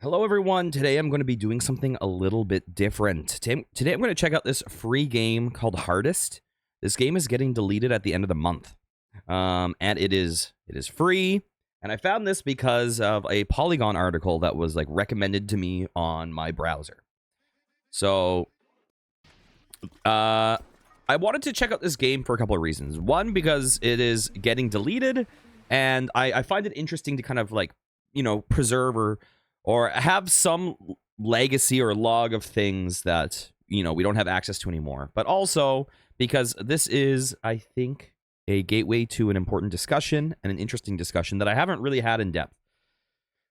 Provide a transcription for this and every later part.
Hello everyone, today I'm going to be doing something a little bit different. Today I'm going to check out this free game called Hardest. This game is getting deleted at the end of the month. And it is free. And I found this because of a Polygon article that was recommended to me on my browser. So I wanted to check out this game for a couple of reasons. One, because it is getting deleted, and I find it interesting to kind of preserve or have some legacy or log of things that, we don't have access to anymore. But also because this is, I think, a gateway to an important discussion and an interesting discussion that I haven't really had in depth.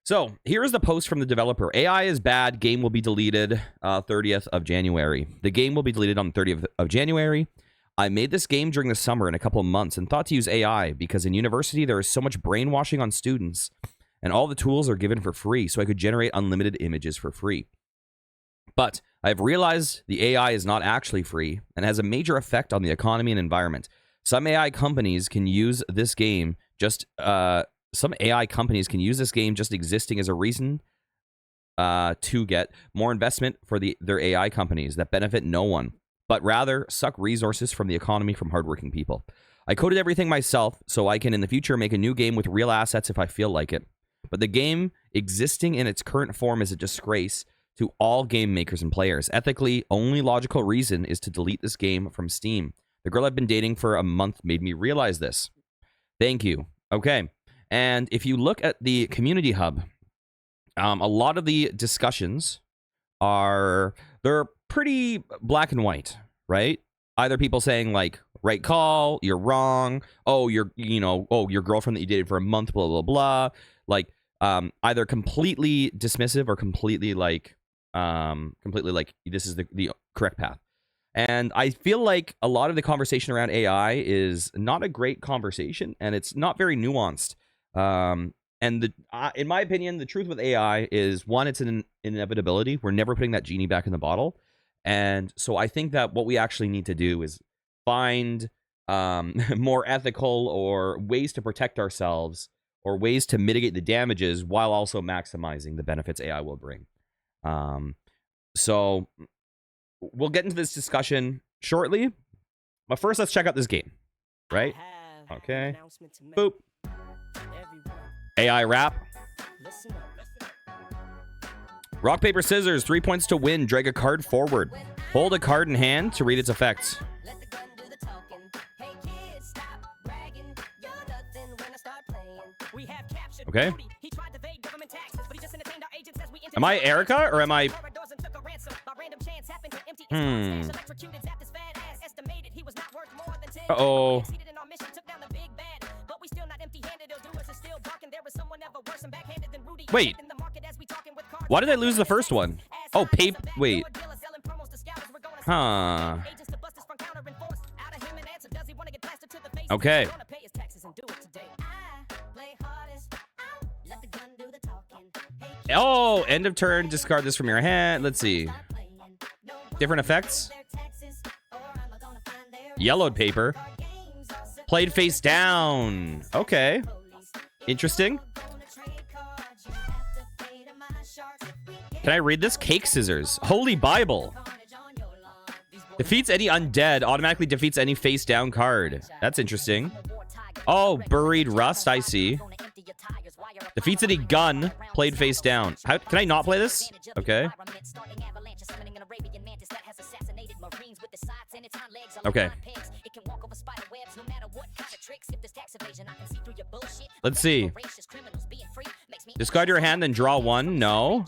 So here is the post from the developer. AI is bad. Game will be deleted 30th of January. The game will be deleted on the 30th of January. I made this game during the summer in a couple of months and thought to use AI because in university there is so much brainwashing on students. And all the tools are given for free, so I could generate unlimited images for free. But I've realized the AI is not actually free and has a major effect on the economy and environment. Some AI companies can use this game just existing as a reason to get more investment for their AI companies that benefit no one, but rather suck resources from the economy from hardworking people. I coded everything myself, so I can in the future make a new game with real assets if I feel like it. But the game existing in its current form is a disgrace to all game makers and players. Ethically, only logical reason is to delete this game from Steam. The girl I've been dating for a month made me realize this. Thank you. Okay. And if you look at the community hub, a lot of the discussions they're pretty black and white, right? Either people saying right call, you're wrong. Oh, your girlfriend that you dated for a month, blah, blah, blah. Either completely dismissive or completely this is the correct path. And I feel like a lot of the conversation around AI is not a great conversation, and it's not very nuanced. In my opinion, the truth with AI is, one, it's an inevitability. We're never putting that genie back in the bottle. And so I think that what we actually need to do is find more ethical or ways to protect ourselves or ways to mitigate the damages while also maximizing the benefits AI will bring. So we'll get into this discussion shortly. But first, let's check out this game. Right? Okay. Boop. AI rap. Rock, paper, scissors. 3 points to win. Drag a card forward. Hold a card in hand to read its effects. Okay. Am I Erica or am I... Uh-oh. Wait. Why did I lose the first one? Oh, wait. Huh. Okay. Oh, end of turn. Discard this from your hand. Let's see. Different effects. Yellowed paper. Played face down. Okay. Interesting. Can I read this? Cake scissors. Holy Bible. Defeats any undead. Automatically defeats any face down card. That's interesting. Oh, buried rust. I see. Defeats any gun. Played face down. How can I not play this? Okay. Okay. Let's see. Discard your hand and draw one. No.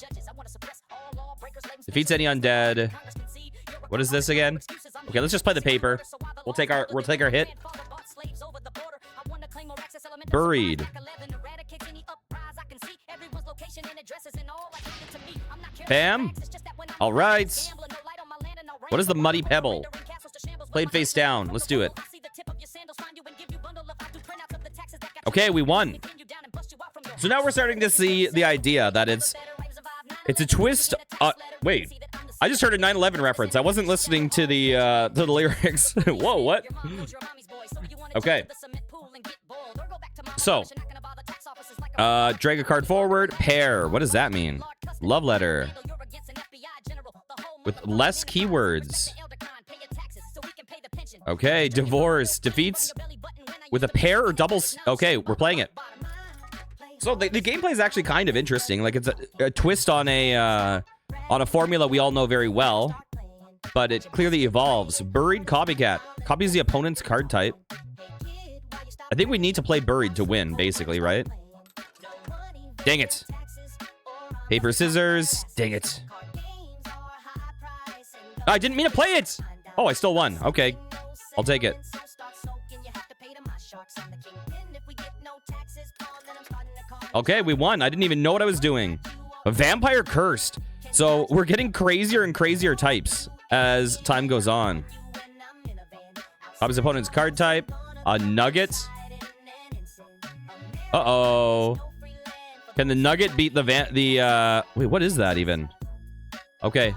Defeats any undead. What is this again? Okay, let's just play the paper. We'll take our hit. Buried. Bam. All right. What is the muddy pebble? Played face down. Let's do it. Okay, we won. So now we're starting to see the idea that it's a twist. Wait, I just heard a 9/11 reference. I wasn't listening to the lyrics. Whoa, what? Okay. So, drag a card forward. Pair. What does that mean? Love letter. With less keywords. Okay, divorce. Defeats with a pair or doubles. Okay, we're playing it. So the gameplay is actually kind of interesting. Like, it's a twist on a formula we all know very well. But it clearly evolves. Buried copycat. Copies the opponent's card type. I think we need to play buried to win, basically, right? Dang it. Paper, scissors. Dang it. I didn't mean to play it. Oh, I still won. Okay. I'll take it. Okay, we won. I didn't even know what I was doing. A vampire cursed. So we're getting crazier and crazier types as time goes on. Copies opponent's card type. A nugget. Uh-oh. Can the nugget beat the wait, what is that even? Okay.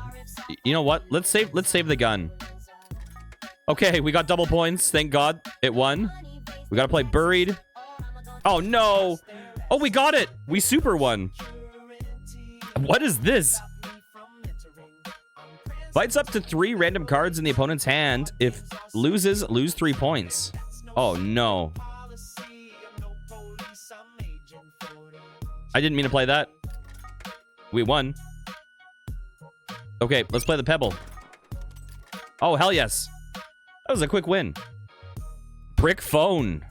You know what? Let's save the gun. Okay, we got double points. Thank God. It won. We gotta play buried. Oh no. Oh, we got it. We super won. What is this? Fights up to 3 random cards in the opponent's hand. If loses, lose 3 points. Oh no. I didn't mean to play that. We won. Okay, let's play the pebble. Oh, hell yes. That was a quick win. Brick phone.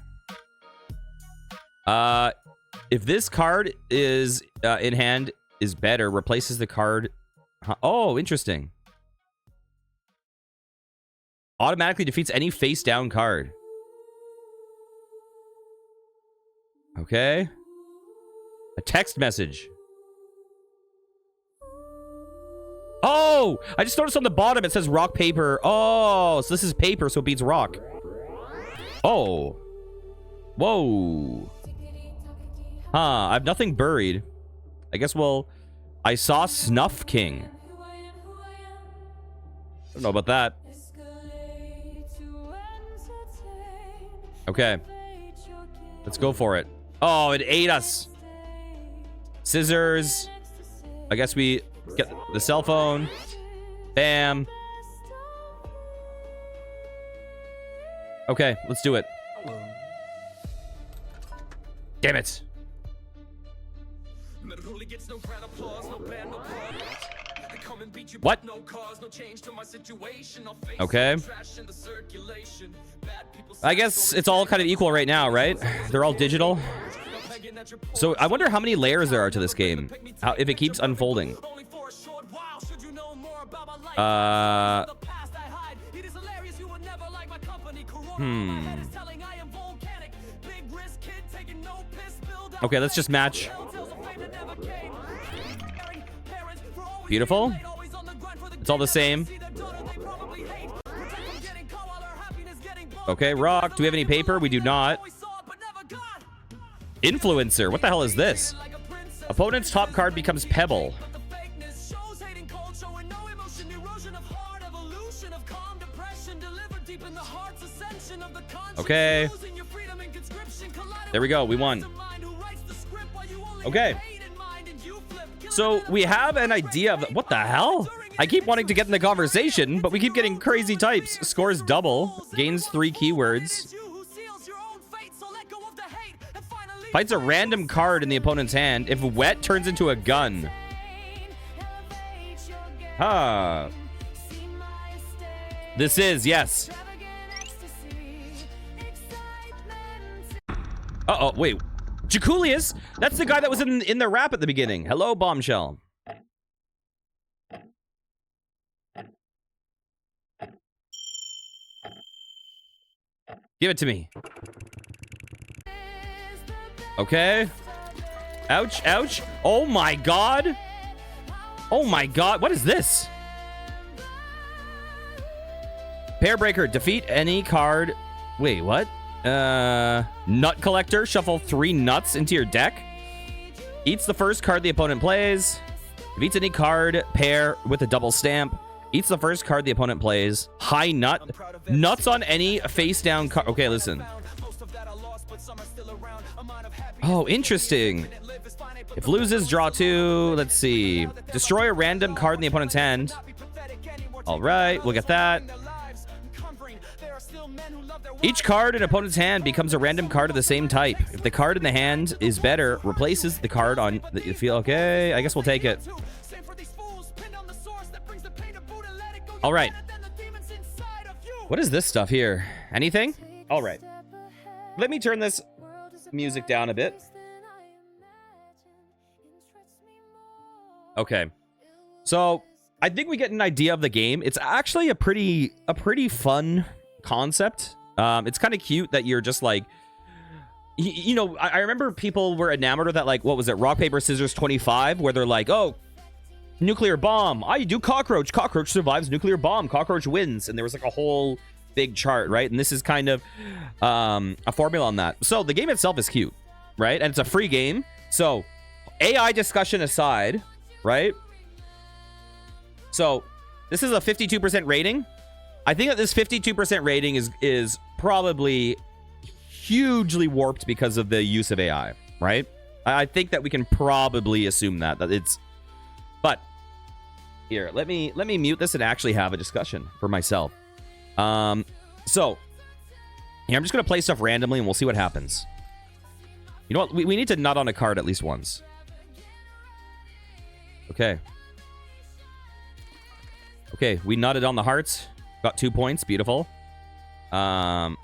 If this card is in hand is better, replaces the card. Oh, interesting. Automatically defeats any face down card. Okay. A text message. Oh, I just noticed on the bottom it says rock, paper. Oh, so this is paper, so it beats rock. Oh. Whoa. Huh, I have nothing buried. I guess I saw Snuff King. I don't know about that. Okay. Let's go for it. Oh, it ate us. Scissors. I guess we get the cell phone. Bam. Okay, let's do it. Damn it. What? Okay. I guess it's all kind of equal right now, right? They're all digital. So I wonder how many layers there are to this game. If it keeps unfolding. Okay, let's just match. Beautiful. It's all the same. Okay, rock. Do we have any paper? We do not. Influencer. What the hell is this? Opponent's top card becomes pebble. Okay. There we go. We won. Okay. So we have an idea of what the hell? I keep wanting to get in the conversation, but we keep getting crazy types. Scores double. Gains 3 keywords. Fights a random card in the opponent's hand. If wet, turns into a gun. Huh. This is, yes. Uh-oh, wait. Jaculius? That's the guy that was in the rap at the beginning. Hello, Bombshell. Give it to me. Okay. Ouch, ouch. Oh my god. Oh my god. What is this? Pairbreaker. Defeat any card. Wait, what? Nut collector. Shuffle 3 nuts into your deck. Eats the first card the opponent plays. Defeats any card pair with a double stamp. Eats the first card the opponent plays. High nut. Nuts on any face down card. Okay, listen. Oh, interesting. If loses, draw 2. Let's see. Destroy a random card in the opponent's hand. All right, we'll get that. Each card in opponent's hand becomes a random card of the same type. If the card in the hand is better, replaces the card on the field. Okay, I guess we'll take it. All right. What is this stuff here? Anything? All right. Let me turn this music down a bit. Okay. So, I think we get an idea of the game. It's actually a pretty fun concept. It's kind of cute that you're just like, you know, I remember people were enamored with that, like, what was it, Rock, Paper, Scissors 25, where they're like, oh, nuclear bomb. I do cockroach. Cockroach survives nuclear bomb. Cockroach wins. And there was like a whole big chart, right? And this is kind of a formula on that. So the game itself is cute, right? And it's a free game. So AI discussion aside, right? So this is a 52% rating. I think that this 52% rating is probably hugely warped because of the use of AI, right? I think that we can probably assume that it's. But here, let me mute this and actually have a discussion for myself. So here, I'm just gonna play stuff randomly and we'll see what happens. You know what? We need to nut on a card at least once. Okay. Okay, we nutted on the hearts. Got 2 points. Beautiful. Okay.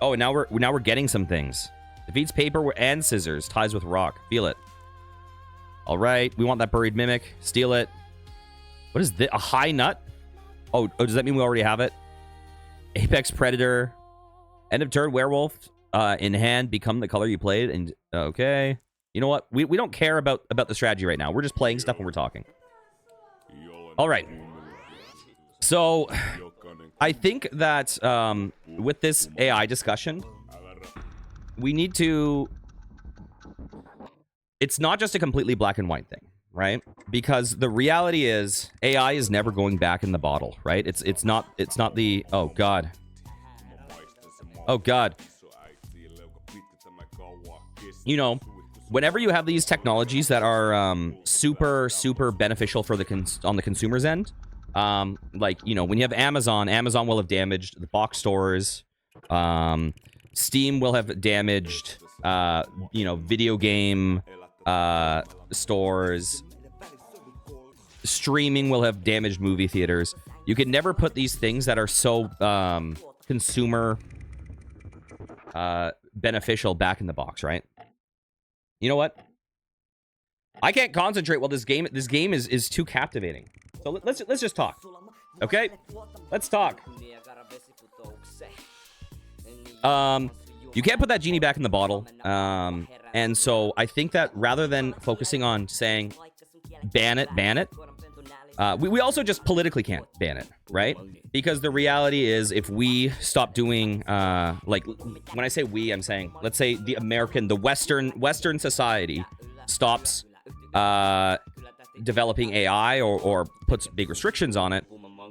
Oh, and now we're getting some things. Defeats paper and scissors. Ties with rock. Feel it. All right. We want that buried mimic. Steal it. What is this? A high nut? Oh, does that mean we already have it? Apex predator. End of turn werewolf. In hand. Become the color you played. And okay. You know what? We don't care about the strategy right now. We're just playing stuff when we're talking. All right. So I think that with this AI discussion, we need to... It's not just a completely black and white thing, right? Because the reality is AI is never going back in the bottle, right? It's not the... Oh, God. Oh, God. You know, whenever you have these technologies that are super beneficial for on the consumer's end, like, you know, when you have Amazon will have damaged the box stores. Steam will have damaged, you know, video game stores. Streaming will have damaged movie theaters. You can never put these things that are so consumer beneficial back in the box, right? You know what? I can't concentrate while this game is too captivating. So let's just talk. Okay? Let's talk. You can't put that genie back in the bottle. And so I think that rather than focusing on saying ban it, we also just politically can't ban it, right? Because the reality is, if we stop doing, like, when I say we, I'm saying, let's say the Western society stops developing AI or puts big restrictions on it,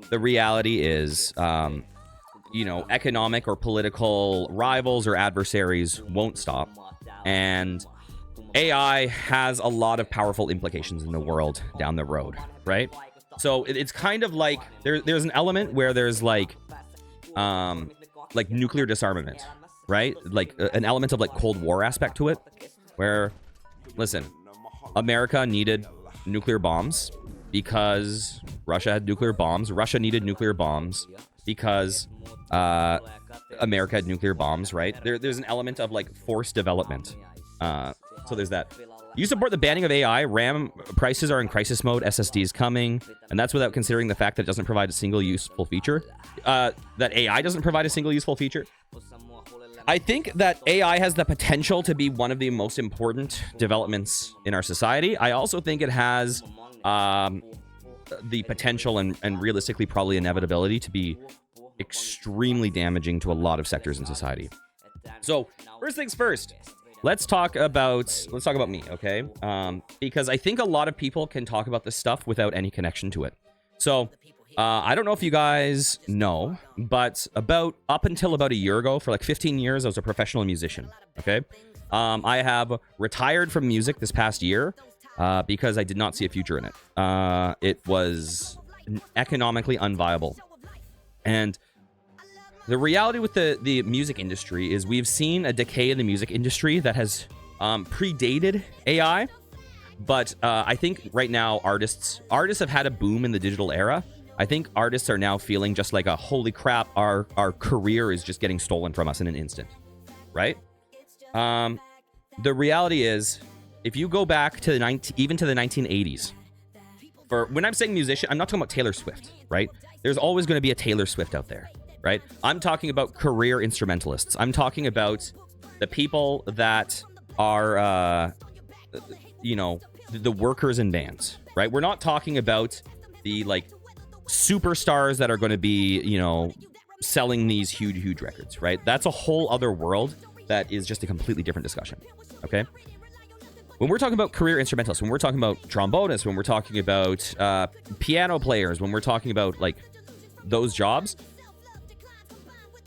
the reality is, you know, economic or political rivals or adversaries won't stop. And AI has a lot of powerful implications in the world down the road, right? So it's kind of like there's an element where there's like nuclear disarmament, right? Like an element of like Cold War aspect to it, where, listen, America needed nuclear bombs because Russia had nuclear bombs. Russia needed nuclear bombs because America had nuclear bombs, right? There's an element of like forced development. So there's that. You support the banning of AI. RAM prices are in crisis mode. SSD is coming. And that's without considering the fact that it doesn't provide a single useful feature. That AI doesn't provide a single useful feature. I think that AI has the potential to be one of the most important developments in our society. I also think it has the potential and realistically probably inevitability to be extremely damaging to a lot of sectors in society. So first things first. Let's talk about me, okay? Because I think a lot of people can talk about this stuff without any connection to it. So, I don't know if you guys know, but up until about a year ago, for like 15 years, I was a professional musician, okay? I have retired from music this past year because I did not see a future in it. It was economically unviable. And the reality with the music industry is we've seen a decay in the music industry that has predated AI. But I think right now artists have had a boom in the digital era. I think artists are now feeling just like a holy crap, our career is just getting stolen from us in an instant, right? The reality is, if you go back to even to the 1980s, for when I'm saying musician, I'm not talking about Taylor Swift, right? There's always going to be a Taylor Swift out there, right? I'm talking about career instrumentalists. I'm talking about the people that are, the workers in bands, right? We're not talking about the like superstars that are going to be, selling these huge records, right? That's a whole other world that is just a completely different discussion, okay? When we're talking about career instrumentalists, when we're talking about trombonists, when we're talking about piano players, when we're talking about like those jobs,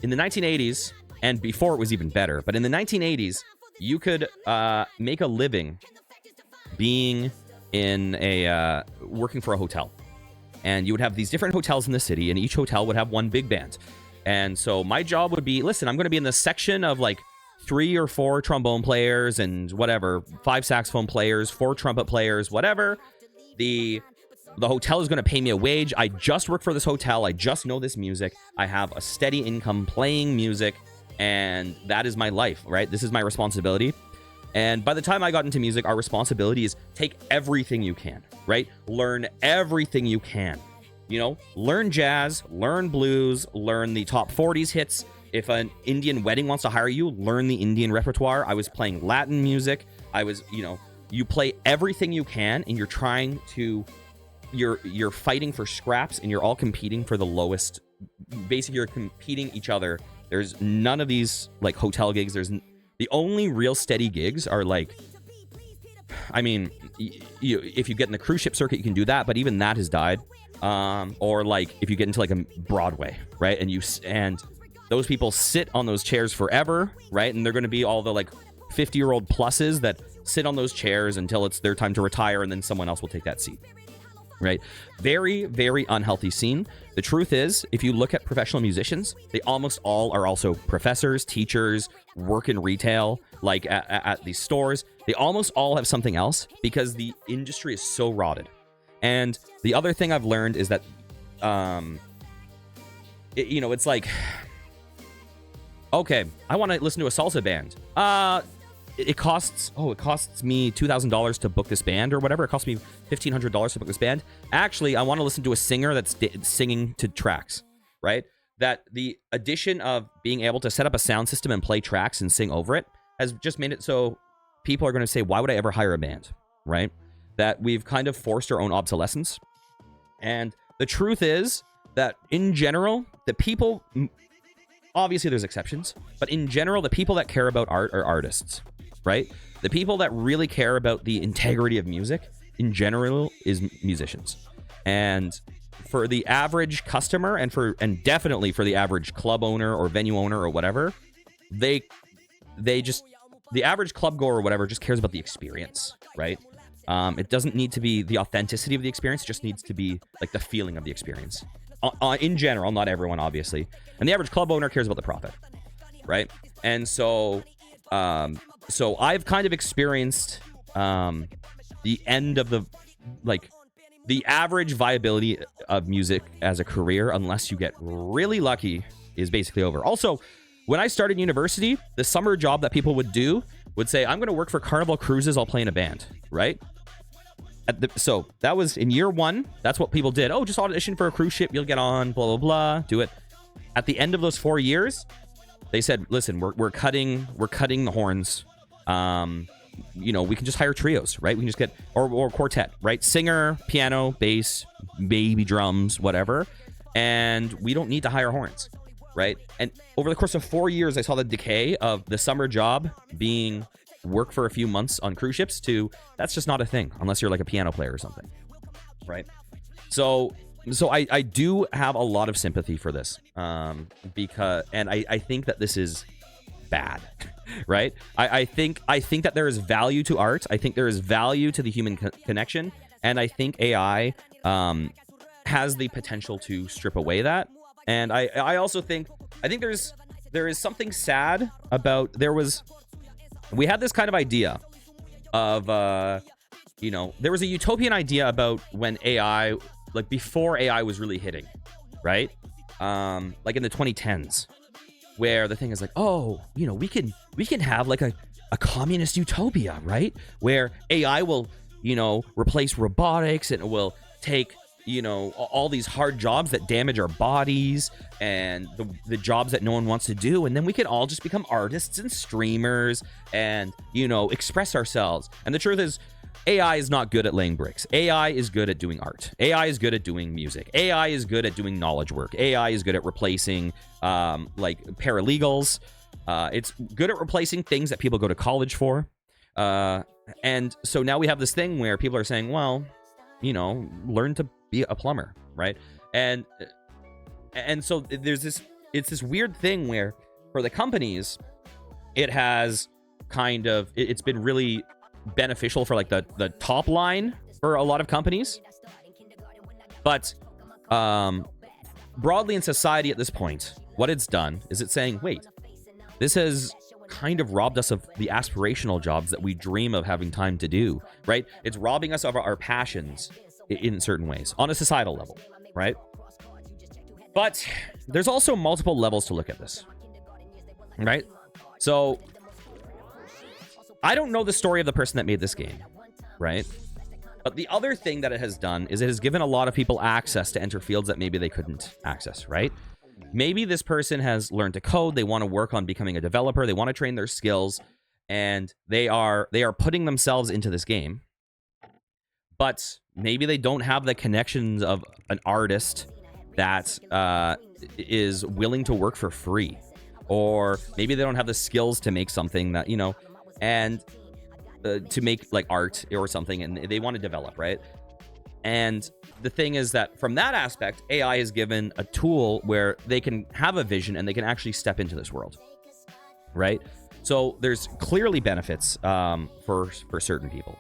in the 1980s, and before it was even better, but in the 1980s, you could make a living being in a working for a hotel. And you would have these different hotels in the city, and each hotel would have one big band. And so my job would be, listen, I'm going to be in the section of like 3 or 4 trombone players and whatever, 5 saxophone players, 4 trumpet players, whatever. The hotel is going to pay me a wage. I just work for this hotel. I just know this music. I have a steady income playing music, and that is my life, right? This is my responsibility. And by the time I got into music, our responsibility is take everything you can, right? Learn everything you can. Learn jazz, learn blues, learn the top 40s hits. If an Indian wedding wants to hire you, learn the Indian repertoire. I was playing Latin music. You play everything you can, and you're fighting for scraps, and you're all competing for the lowest. Basically, you're competing each other. There's none of these like hotel gigs. The only real steady gigs are like, if you get in the cruise ship circuit, you can do that, but even that has died. Or like if you get into like a Broadway, right? And those people sit on those chairs forever, right? And they're going to be all the like 50-year-old pluses that sit on those chairs until it's their time to retire, and then someone else will take that seat. Right? Very, very unhealthy scene. The truth is, if you look at professional musicians, they almost all are also professors, teachers, work in retail, like at these stores. They almost all have something else because the industry is so rotted. And the other thing I've learned is that, it's like, okay, I want to listen to a salsa band. It costs me $2,000 to book this band or whatever. It costs me $1,500 to book this band. Actually, I want to listen to a singer that's singing to tracks, right? That the addition of being able to set up a sound system and play tracks and sing over it has just made it so people are going to say, why would I ever hire a band, right? That we've kind of forced our own obsolescence. And the truth is that in general, the people, obviously there's exceptions, but in general, the people that care about art are artists. Right? The people that really care about the integrity of music in general is musicians. And for the average customer and definitely for the average club owner or venue owner or whatever, the average club goer or whatever just cares about the experience, right? It doesn't need to be the authenticity of the experience, it just needs to be like the feeling of the experience. In general, not everyone, obviously. And the average club owner cares about the profit, right? And so I've kind of experienced the end of the average viability of music as a career, unless you get really lucky, is basically over. Also, when I started university, the summer job that people would say, I'm going to work for Carnival Cruises, I'll play in a band, right? So that was in year 1. That's what people did. Oh, just audition for a cruise ship, you'll get on, blah, blah, blah, do it. At the end of those 4 years, they said, listen, we're cutting the horns. We can just hire trios, right? We can just get, or quartet, right? Singer, piano, bass, maybe drums, whatever. And we don't need to hire horns, right? And over the course of 4 years, I saw the decay of the summer job being work for a few months on cruise ships to that's just not a thing unless you're like a piano player or something, right? So I do have a lot of sympathy for this, because I think that this is bad. right? I think that there is value to art. I think there is value to the human connection, and I think AI has the potential to strip away that. And I also think there is something sad about we had this kind of idea of there was a utopian idea about when AI, like before AI was really hitting, right? Like in the 2010s, where the thing is like, oh, we can have like a communist utopia, right? Where AI will, replace robotics, and it will take, all these hard jobs that damage our bodies and the jobs that no one wants to do. And then we can all just become artists and streamers and, express ourselves. And the truth is, AI is not good at laying bricks. AI is good at doing art. AI is good at doing music. AI is good at doing knowledge work. AI is good at replacing like paralegals. It's good at replacing things that people go to college for. And so now we have this thing where people are saying, well, learn to be a plumber, right? And so it's this weird thing where for the companies, it's been really beneficial for like the top line for a lot of companies, but broadly in society at this point, what it's done is it's saying, wait, this has kind of robbed us of the aspirational jobs that we dream of having time to do, right? It's robbing us of our passions in certain ways on a societal level, right? But there's also multiple levels to look at this, right? So I don't know the story of the person that made this game, right? But the other thing that it has done is it has given a lot of people access to enter fields that maybe they couldn't access, right? Maybe this person has learned to code, they want to work on becoming a developer, they want to train their skills, and they are putting themselves into this game. But maybe they don't have the connections of an artist that is willing to work for free. Or maybe they don't have the skills to make something that, and to make like art or something, and they want to develop, right? And the thing is that from that aspect, AI is given a tool where they can have a vision and they can actually step into this world, right? So there's clearly benefits for certain people.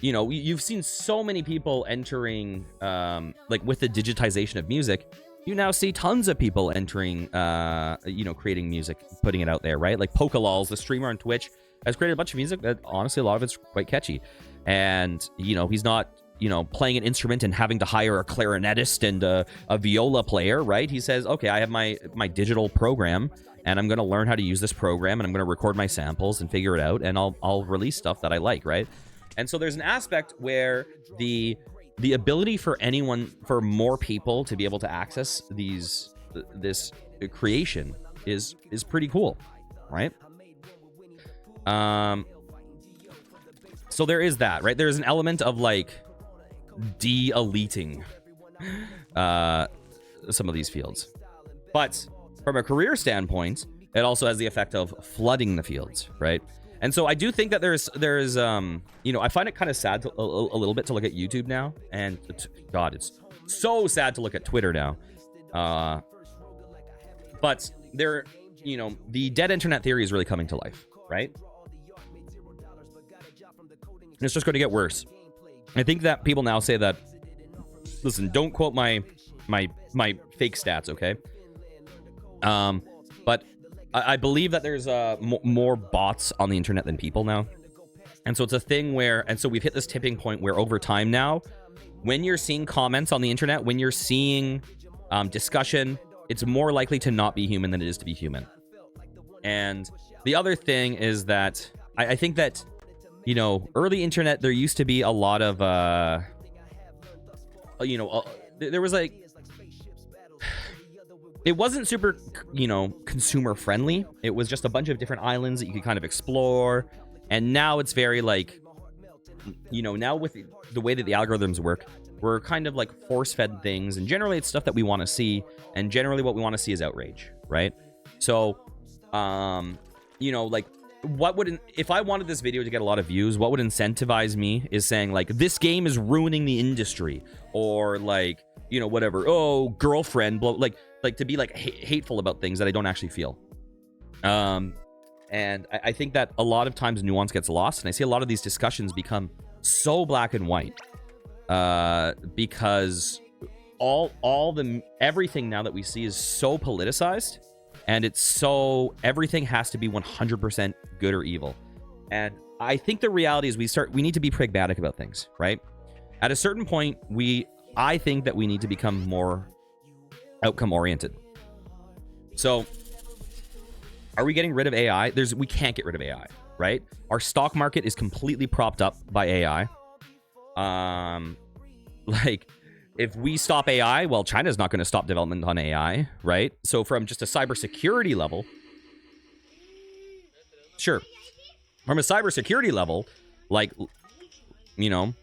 You've seen so many people entering, like with the digitization of music, you now see tons of people entering, creating music, putting it out there, right? Like Pokalals, the streamer on Twitch, has created a bunch of music that honestly, a lot of it's quite catchy. And, he's not, playing an instrument and having to hire a clarinetist and a viola player, right? He says, okay, I have my digital program, and I'm going to learn how to use this program, and I'm going to record my samples and figure it out, and I'll release stuff that I like, right? And so there's an aspect where the ability for more people to be able to access this creation is pretty cool, right? So there is that, right? There's an element of like de-eliting some of these fields. But from a career standpoint, it also has the effect of flooding the fields, right? And so I do think that there's I find it kind of sad a little bit to look at YouTube now, and God, it's so sad to look at Twitter now. But there, the dead internet theory is really coming to life, right? And it's just going to get worse. I think that people now say that, listen, don't quote my fake stats, okay? But I believe that there's more bots on the internet than people now. And so it's a thing so we've hit this tipping point where over time now, when you're seeing comments on the internet, when you're seeing discussion, it's more likely to not be human than it is to be human. And the other thing is that I think that, early internet, there used to be a lot of, there was like, it wasn't super, consumer friendly. It was just a bunch of different islands that you could kind of explore. And now it's very like, now with the way that the algorithms work, we're kind of like force-fed things. And generally it's stuff that we want to see. And generally what we want to see is outrage, right? So, like, if I wanted this video to get a lot of views, what would incentivize me is saying like, this game is ruining the industry, or like, whatever. Oh, girlfriend, like like to be like hateful about things that I don't actually feel. And I think that a lot of times nuance gets lost, and I see a lot of these discussions become so black and white because everything now that we see is so politicized, and it's so everything has to be 100% good or evil. And I think the reality is we need to be pragmatic about things, right? At a certain point, I think that we need to become more outcome oriented. So are we getting rid of AI? We can't get rid of AI, right? Our stock market is completely propped up by AI. Like, if we stop AI, well, China's not going to stop development on AI, right? So from just a cybersecurity level, sure. From a cybersecurity level, like, you know,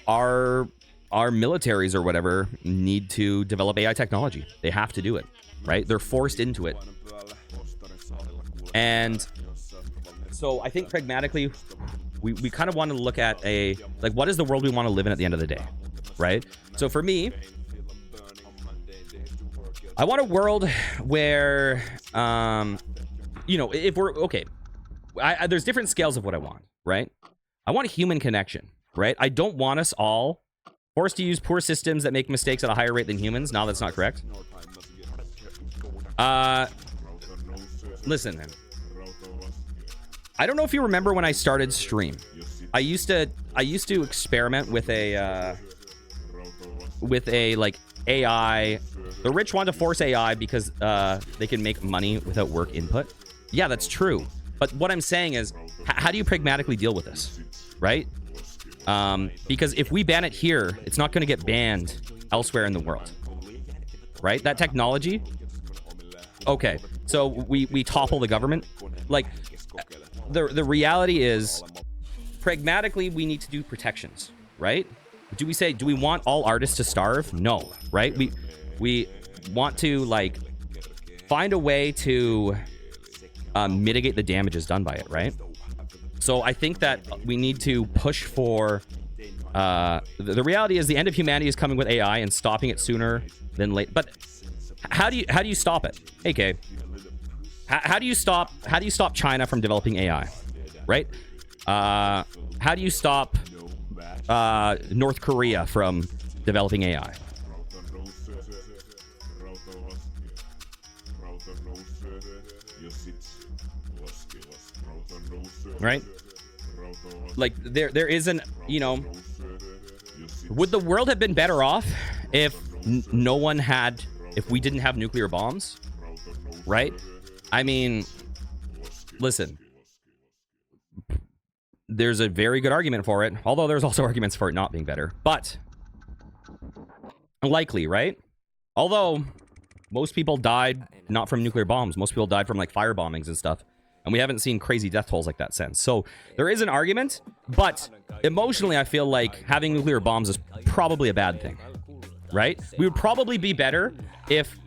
our militaries or whatever need to develop AI technology. They have to do it, right? They're forced into it. And so I think pragmatically, we kind of want to look at what is the world we want to live in at the end of the day, right? So for me, I want a world where, you know, if we're, okay, there's different scales of what I want, right? I want a human connection, right? I don't want us all forced to use poor systems that make mistakes at a higher rate than humans. No, that's not correct. Listen, man. I don't know if you remember when I started stream. I used to experiment with a like AI. The rich want to force AI because they can make money without work input. Yeah, that's true. But what I'm saying is, how do you pragmatically deal with this, right? Because if we ban it here, it's not going to get banned elsewhere in the world, right? That technology. Okay, so we topple the government. Like, the reality is, pragmatically, we need to do protections, right? Do we want all artists to starve? No, right? We want to, like, find a way to mitigate the damages done by it, right? So I think that we need to push for the reality is the end of humanity is coming with AI and stopping it sooner than late. But how do you stop it? Hey, Kay. How do you stop China from developing AI, right? How do you stop North Korea from developing AI? Right? Like, there isn't, you know, would the world have been better off if if we didn't have nuclear bombs? Right? I mean, listen, there's a very good argument for it, although there's also arguments for it not being better, but likely, right? Although most people died not from nuclear bombs. Most people died from, like, fire bombings and stuff. And we haven't seen crazy death tolls like that since. So there is an argument, but emotionally, I feel like having nuclear bombs is probably a bad thing, right? We would probably be better if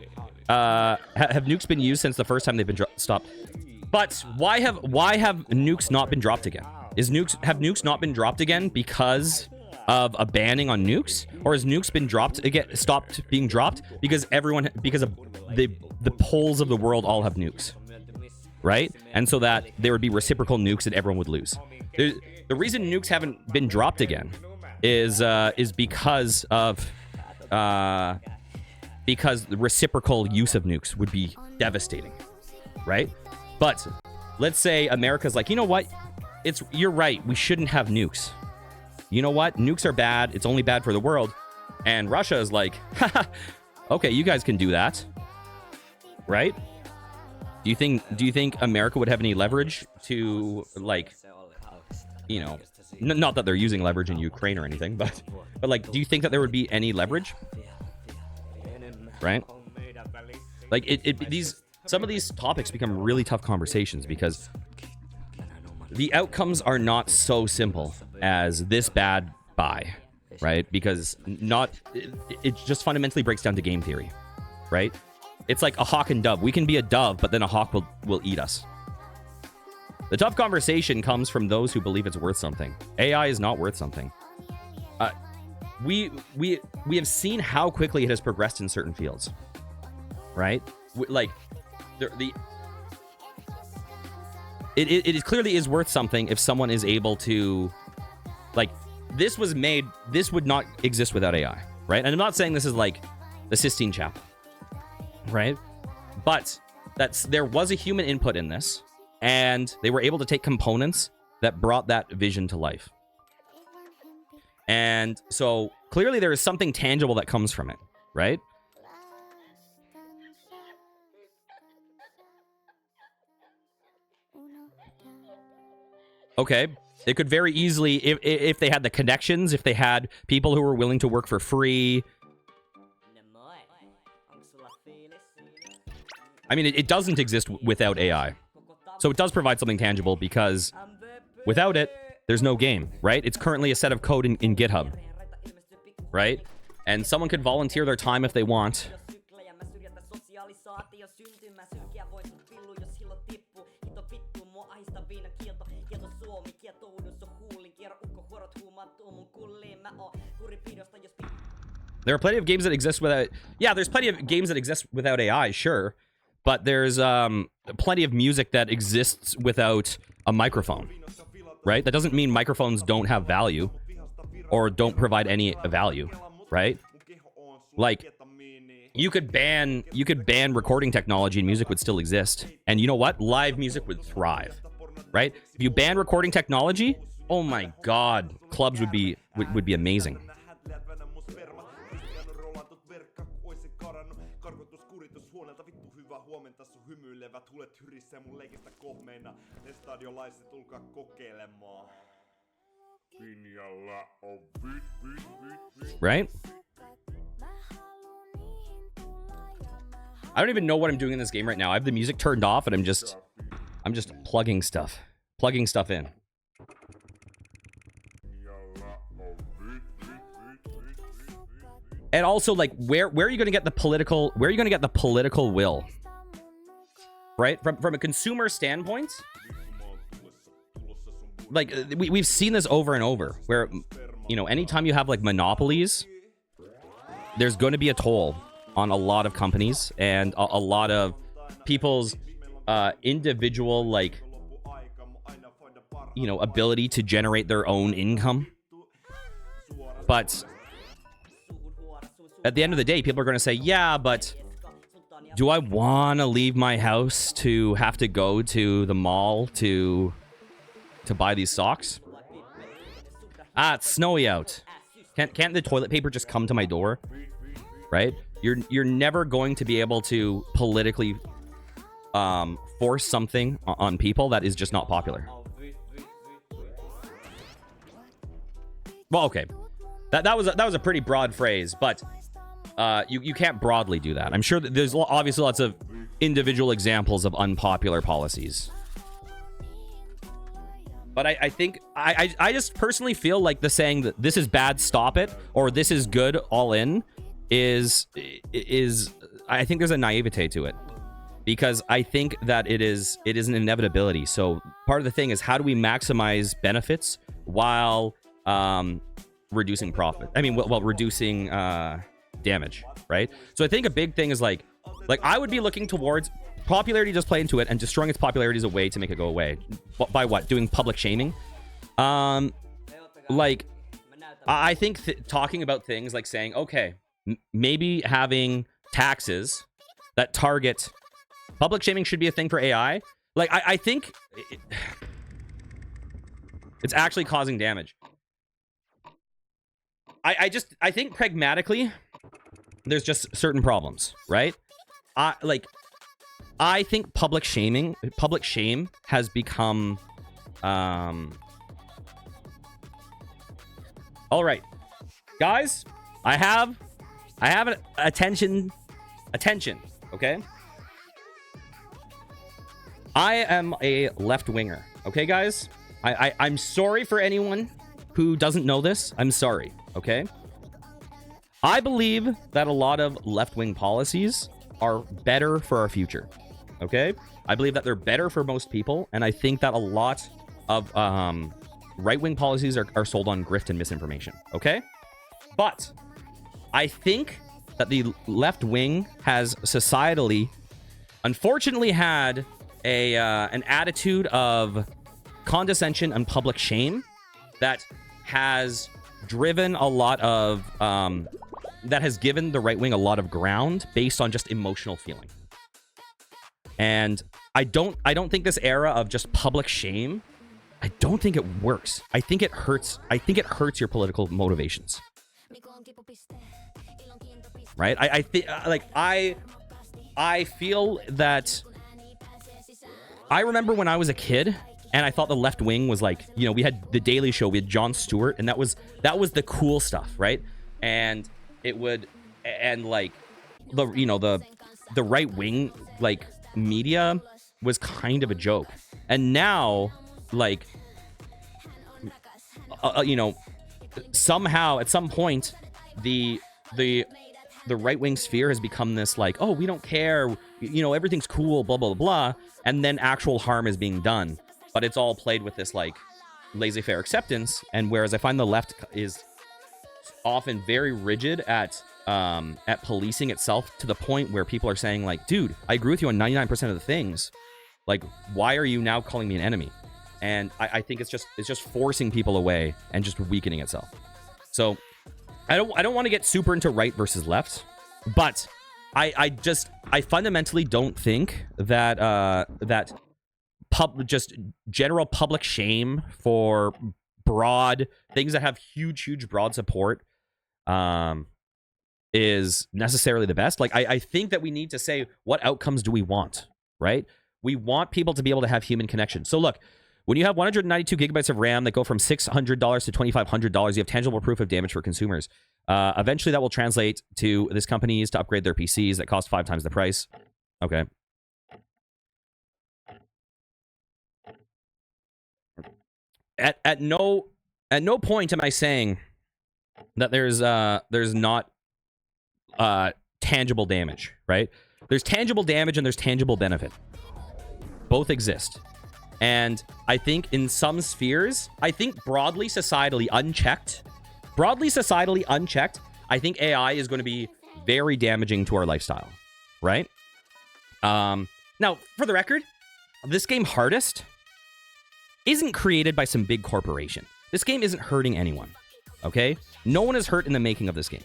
have nukes been used since the first time they've been stopped. But why have nukes not been dropped again? Have nukes not been dropped again because of a banning on nukes, or has nukes been stopped being dropped because of the poles of the world all have nukes? Right? And so that there would be reciprocal nukes and everyone would lose. The reason nukes haven't been dropped again is because the reciprocal use of nukes would be devastating, right? But let's say America's like, you know what? You're right. We shouldn't have nukes. You know what? Nukes are bad. It's only bad for the world. And Russia is like, haha, okay, you guys can do that, right? Do you think America would have any leverage to, like, you know, not that they're using leverage in Ukraine or anything, but like, do you think that there would be any leverage? Right? Like, some of these topics become really tough conversations because the outcomes are not so simple as this bad bye, right? Because it just fundamentally breaks down to game theory, right? It's like a hawk and dove. We can be a dove, but then a hawk will eat us. The tough conversation comes from those who believe it's worth something. AI is not worth something. We have seen how quickly it has progressed in certain fields. right? Like, it clearly is worth something if someone is able to, like, this would not exist without AI, right? And I'm not saying this is like the Sistine Chapel, right? But there was a human input in this, and they were able to take components that brought that vision to life. And so clearly there is something tangible that comes from it, right? Okay, it could very easily, if they had the connections, if they had people who were willing to work for free. I mean, it doesn't exist without AI. So it does provide something tangible, because without it, there's no game, right? It's currently a set of code in GitHub, right? And someone could volunteer their time if they want. There are plenty of games that exist without... Yeah, there's plenty of games that exist without AI, sure. But there's plenty of music that exists without a microphone, right? That doesn't mean microphones don't have value or don't provide any value, right? Like, you could ban recording technology and music would still exist. And you know what? Live music would thrive, right? If you ban recording technology, oh my God, clubs would be amazing. Right? I don't even know what I'm doing in this game right now. I have the music turned off and I'm just plugging stuff in. And also, like, where are you going to get the political will? Right? From a consumer standpoint, like, we've seen this over and over, where, you know, anytime you have, like, monopolies, there's going to be a toll on a lot of companies and a lot of people's individual, like, you know, ability to generate their own income. But at the end of the day, people are going to say, yeah, but do I want to leave my house to have to go to the mall to buy these socks? Ah, it's snowy out. Can't the toilet paper just come to my door? Right? You're never going to be able to politically force something on people that is just not popular. Well, okay. That was a pretty broad phrase, but you can't broadly do that. I'm sure that there's obviously lots of individual examples of unpopular policies. But I think I just personally feel like the saying that this is bad, stop it, or this is good, all in, is I think there's a naivete to it, because I think that it is an inevitability. So part of the thing is, how do we maximize benefits while reducing profit? I mean, while reducing damage, right? So I think a big thing is like I would be looking towards popularity, just play into it, and destroying its popularity is a way to make it go away. By what? Doing public shaming? Like, I think talking about things like saying, okay, maybe having taxes that target public shaming should be a thing for AI. Like, I think it's actually causing damage. I think pragmatically, there's just certain problems, right? I think public shame has become, all right, guys, I have an attention, okay? I am a left-winger, okay, guys? I'm sorry for anyone who doesn't know this. I'm sorry, okay? I believe that a lot of left-wing policies are better for our future, okay? I believe that they're better for most people, and I think that a lot of right-wing policies are sold on grift and misinformation, okay? But I think that the left wing has societally, unfortunately, had an attitude of condescension and public shame that has driven a lot of that has given the right wing a lot of ground based on just emotional feeling. And I don't think this era of just public shame, I don't think it works. I think it hurts. I think it hurts your political motivations. Right? I think like I feel that I remember when I was a kid and I thought the left wing was like, you know, we had the Daily Show, we had Jon Stewart, and that was the cool stuff, right? And it would, and like the, you know, the right wing like media was kind of a joke. And now like you know, somehow at some point the right wing sphere has become this like, oh, we don't care, you know, everything's cool, blah blah blah, and then actual harm is being done. But it's all played with this like laissez-faire acceptance. And whereas I find the left is often very rigid at policing itself to the point where people are saying like, dude, I agree with you on 99% of the things. Like, why are you now calling me an enemy? And I think it's just forcing people away and just weakening itself. So I don't want to get super into right versus left, but I fundamentally don't think that just general public shame for broad things that have huge broad support is necessarily the best. Like I think that we need to say, what outcomes do we want, right? We want people to be able to have human connection. So look, when you have 192 gigabytes of RAM that go from $600 to $2,500, you have tangible proof of damage for consumers. Eventually that will translate to this companies to upgrade their PCs that cost 5 times the price. Okay. At no point am I saying that there's not tangible damage, right? There's tangible damage and there's tangible benefit. Both exist. And I think in some spheres, I think broadly societally unchecked, I think AI is going to be very damaging to our lifestyle, right? Now, for the record, this game Hardest isn't created by some big corporation. This game isn't hurting anyone, okay? No one is hurt in the making of this game.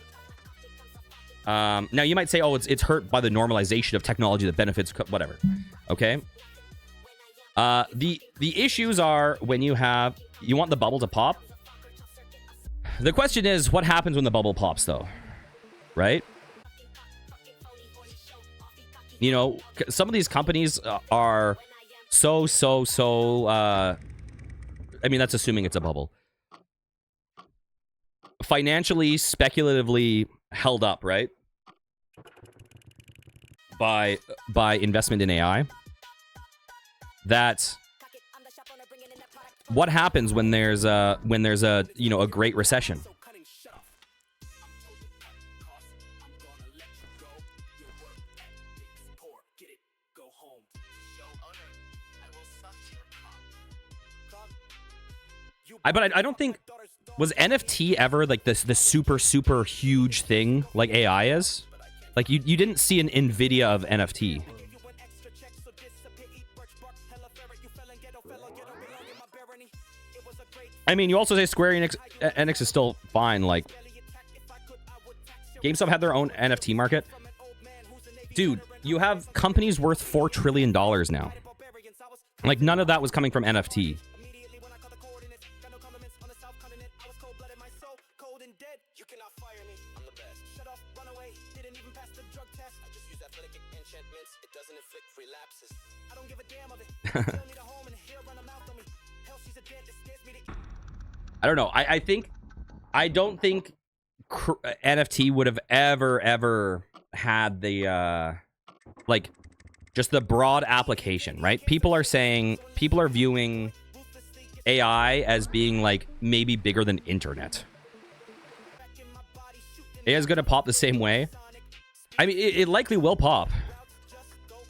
Now, you might say, oh, it's hurt by the normalization of technology that benefits whatever, okay? The issues are when you want the bubble to pop. The question is, what happens when the bubble pops, though? Right? You know, some of these companies are so I mean, that's assuming it's a bubble. Financially, speculatively held up, right? By investment in AI. That what happens when there's a you know, a great recession? But I don't think, was NFT ever like the super huge thing like AI is? Like you didn't see an Nvidia of NFT. I mean, you also say Square Enix is still fine. Like, GameStop had their own NFT market. Dude, you have companies worth $4 trillion now. Like, none of that was coming from NFT. I don't know. I don't think NFT would have ever had the like just the broad application, right? People are viewing AI as being like maybe bigger than internet. AI is going to pop the same way. I mean, it likely will pop.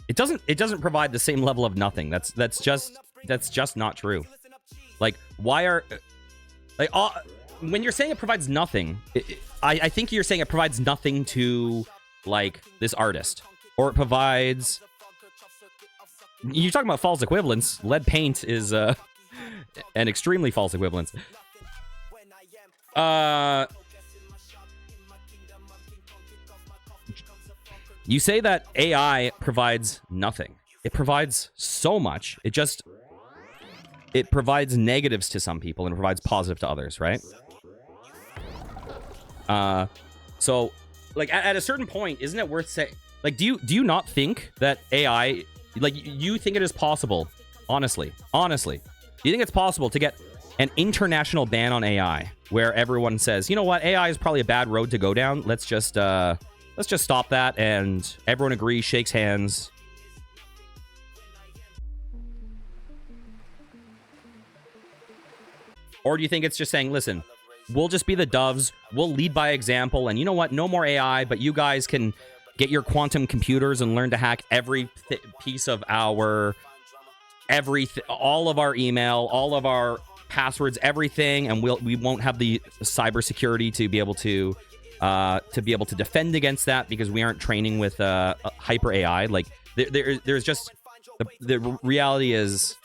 It doesn't provide the same level of nothing. That's just not true. Like, why are when you're saying it provides nothing, I think you're saying it provides nothing to like this artist, or it provides. You're talking about false equivalence. Lead paint is an extremely false equivalence. You say that AI provides nothing. It provides so much. It provides negatives to some people and provides positive to others, right? So, like, at a certain point, isn't it worth saying? Like, do you not think that AI, like, you think it is possible? Honestly, do you think it's possible to get an international ban on AI, where everyone says, you know what, AI is probably a bad road to go down. Let's just stop that, and everyone agrees, shakes hands. Or do you think it's just saying, listen, we'll just be the doves, we'll lead by example, and you know what, no more AI, but you guys can get your quantum computers and learn to hack every piece of our, all of our email, all of our passwords, everything, and we won't have the cybersecurity to be able to defend against that, because we aren't training with hyper AI. Like, there's just the reality is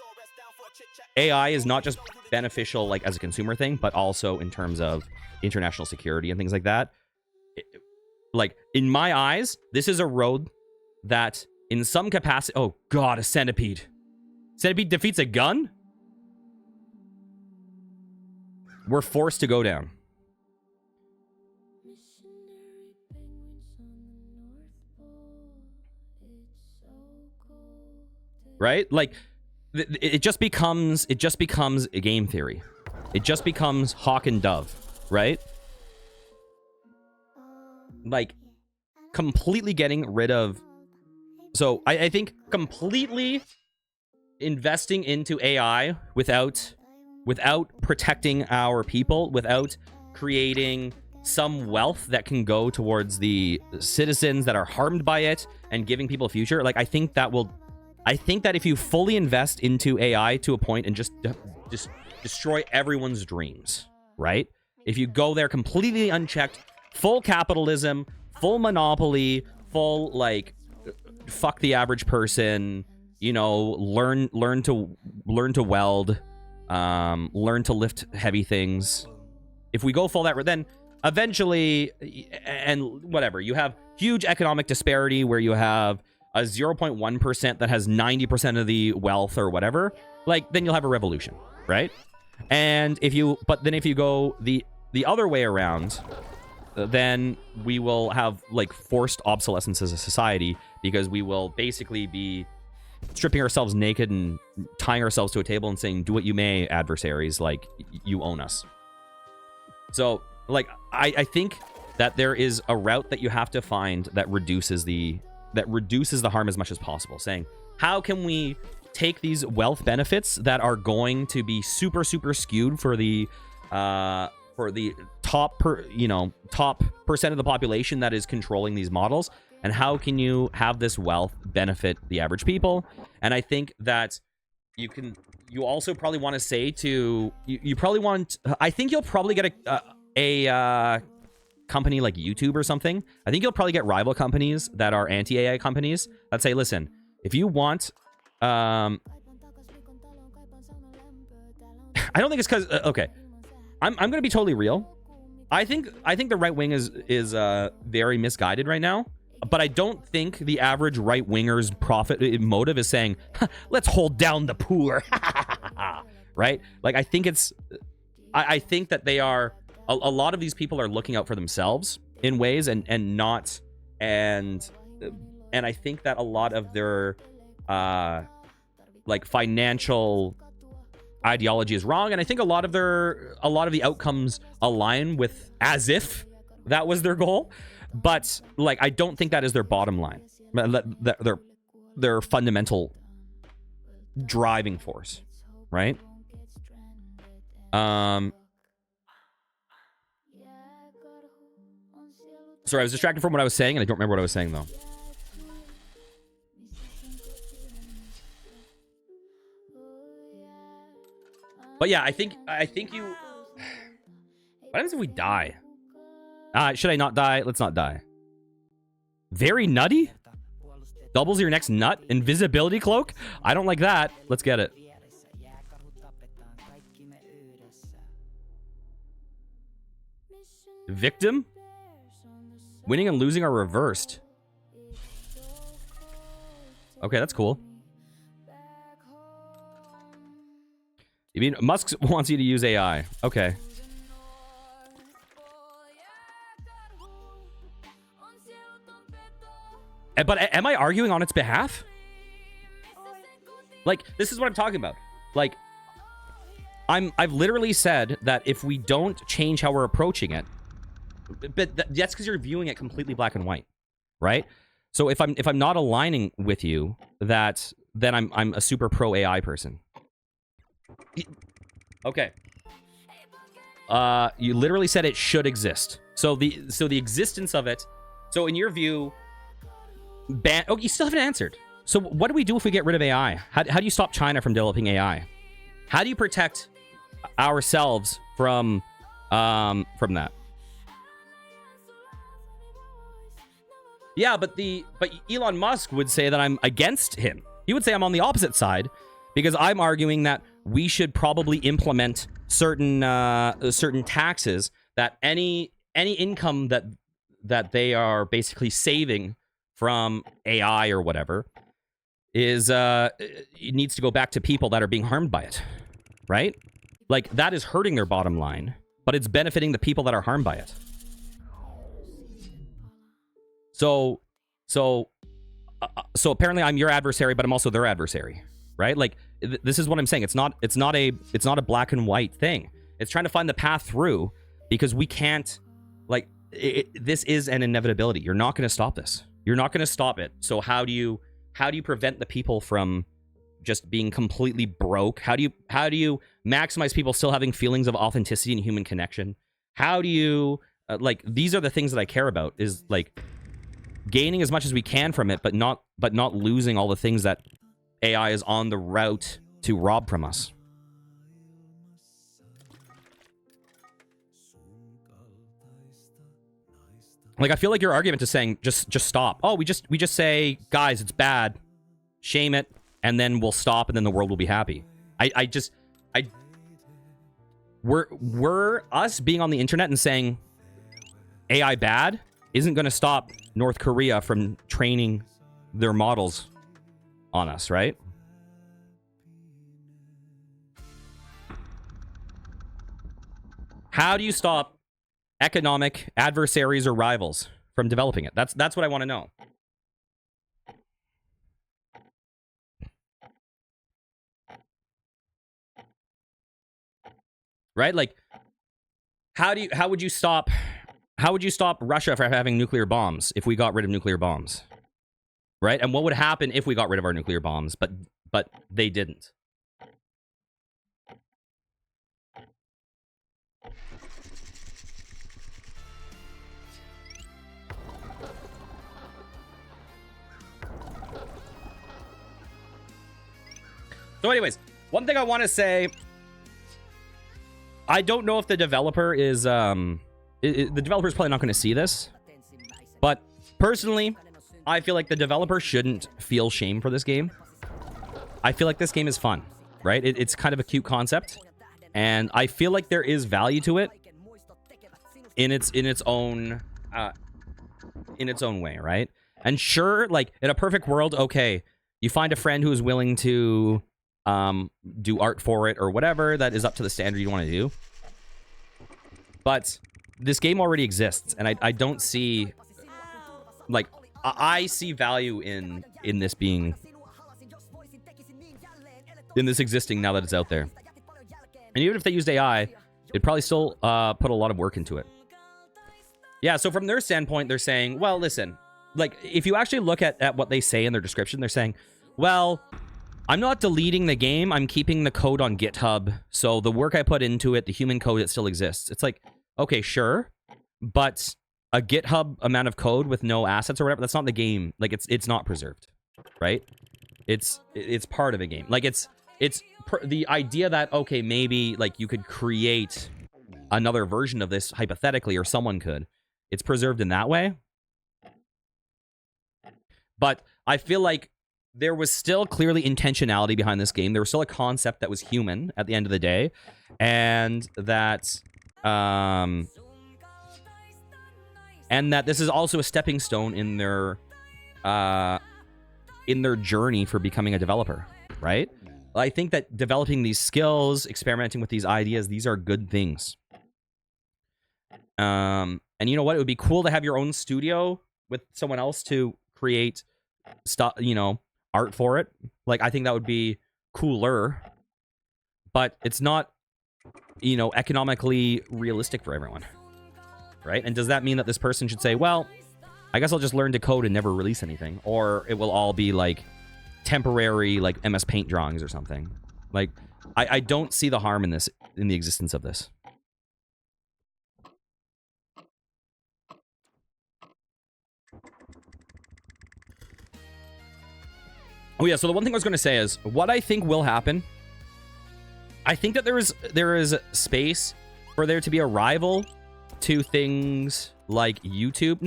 AI is not just beneficial like as a consumer thing, but also in terms of international security and things like that. Like, in my eyes, this is a road that in some capacity, oh god, a centipede defeats a gun, we're forced to go down. Right? Like, it just becomes a game theory. It just becomes hawk and dove, right? Like, completely getting rid of. So I think completely investing into AI without protecting our people, without creating some wealth that can go towards the citizens that are harmed by it and giving people a future. Like, I think that if you fully invest into AI to a point and just destroy everyone's dreams, right? If you go there completely unchecked, full capitalism, full monopoly, full, like, fuck the average person, you know, learn to weld, learn to lift heavy things. If we go full that, then eventually, and whatever, you have huge economic disparity where you have a 0.1% that has 90% of the wealth or whatever, like, then you'll have a revolution, right? And if you go the other way around, then we will have, like, forced obsolescence as a society, because we will basically be stripping ourselves naked and tying ourselves to a table and saying, do what you may, adversaries, like, you own us. So, like, I think that there is a route that you have to find that reduces the harm as much as possible, saying, how can we take these wealth benefits that are going to be super skewed for the top percent of the population that is controlling these models, and how can you have this wealth benefit the average people? And I think that you also probably want to say to I think you'll probably get a company like YouTube or something. I think you'll probably get rival companies that are anti-AI companies that say, listen, if you want, I don't think it's because, okay, I'm going to be totally real. I think the right wing is very misguided right now, but I don't think the average right winger's profit motive is saying, let's hold down the poor, right? Like, I think that they are, a lot of these people are looking out for themselves in ways, and I think that a lot of their like, financial ideology is wrong, and I think a lot of the outcomes align with as if that was their goal, but, like, I don't think that is their bottom line, their fundamental driving force, right? Sorry, I was distracted from what I was saying, and I don't remember what I was saying, though. But yeah, I think you... What happens if we die? Should I not die? Let's not die. Very nutty? Doubles your next nut? Invisibility cloak? I don't like that. Let's get it. Victim? Winning and losing are reversed. Okay, that's cool. You mean Musk wants you to use AI? Okay. But am I arguing on its behalf? Like, this is what I'm talking about. Like, I've literally said that if we don't change how we're approaching it, but that's because you're viewing it completely black and white, right? So if I'm not aligning with you, that then I'm a super pro AI person. Okay. You literally said it should exist. So the existence of it. So in your view, oh, you still haven't answered. So what do we do if we get rid of AI? How do you stop China from developing AI? How do you protect ourselves from that? Yeah, but Elon Musk would say that I'm against him. He would say I'm on the opposite side because I'm arguing that we should probably implement certain taxes that any income that they are basically saving from AI or whatever is it needs to go back to people that are being harmed by it, right? Like, that is hurting their bottom line, but it's benefiting the people that are harmed by it. So apparently I'm your adversary, but I'm also their adversary, right? Like, this is what I'm saying. It's not a black and white thing. It's trying to find the path through because we can't, like, this is an inevitability. You're not going to stop this. You're not going to stop it. So how do you prevent the people from just being completely broke? How do you maximize people still having feelings of authenticity and human connection? How do you like, these are the things that I care about, is like gaining as much as we can from it, but not losing all the things that AI is on the route to rob from us. Like, I feel like your argument is saying just stop. Oh, we just say, guys, it's bad, shame it, and then we'll stop, and then the world will be happy. We're us being on the internet and saying AI bad isn't going to stop North Korea from training their models on us, right? How do you stop economic adversaries or rivals from developing it? That's what I want to know. Right? Like, how would you stop Russia from having nuclear bombs if we got rid of nuclear bombs? Right? And what would happen if we got rid of our nuclear bombs, but they didn't? So anyways, one thing I want to say, I don't know if the developer is the developer's probably not going to see this, but personally, I feel like the developer shouldn't feel shame for this game. I feel like this game is fun, right? It's kind of a cute concept, and I feel like there is value to it in its own way, right? And sure, like, in a perfect world, okay, you find a friend who is willing to do art for it or whatever that is up to the standard you want to do. But this game already exists, and I don't see, like, I see value in this being, in this existing now that it's out there. And even if they used AI, it'd probably still put a lot of work into it. Yeah, so from their standpoint, they're saying, well, listen, like, if you actually look at what they say in their description, they're saying, well, I'm not deleting the game, I'm keeping the code on GitHub, so the work I put into it, the human code, it still exists. It's like, okay, sure, but a GitHub amount of code with no assets or whatever, that's not the game. Like, it's not preserved, right? It's part of a game. Like, it's the idea that, okay, maybe, like, you could create another version of this hypothetically, or someone could. It's preserved in that way. But I feel like there was still clearly intentionality behind this game. There was still a concept that was human at the end of the day, and that this is also a stepping stone in their journey for becoming a developer, right? I think that developing these skills, experimenting with these ideas, these are good things. And you know what? It would be cool to have your own studio with someone else to create stuff, art for it. Like, I think that would be cooler, but it's not, economically realistic for everyone, right? And does that mean that this person should say, well, I guess I'll just learn to code and never release anything, or it will all be like temporary, like MS Paint drawings or something? Like, I don't see the harm in the existence of this. Oh yeah, so the one thing I was going to say is, what I think will happen, I think that there is space for there to be a rival to things like YouTube.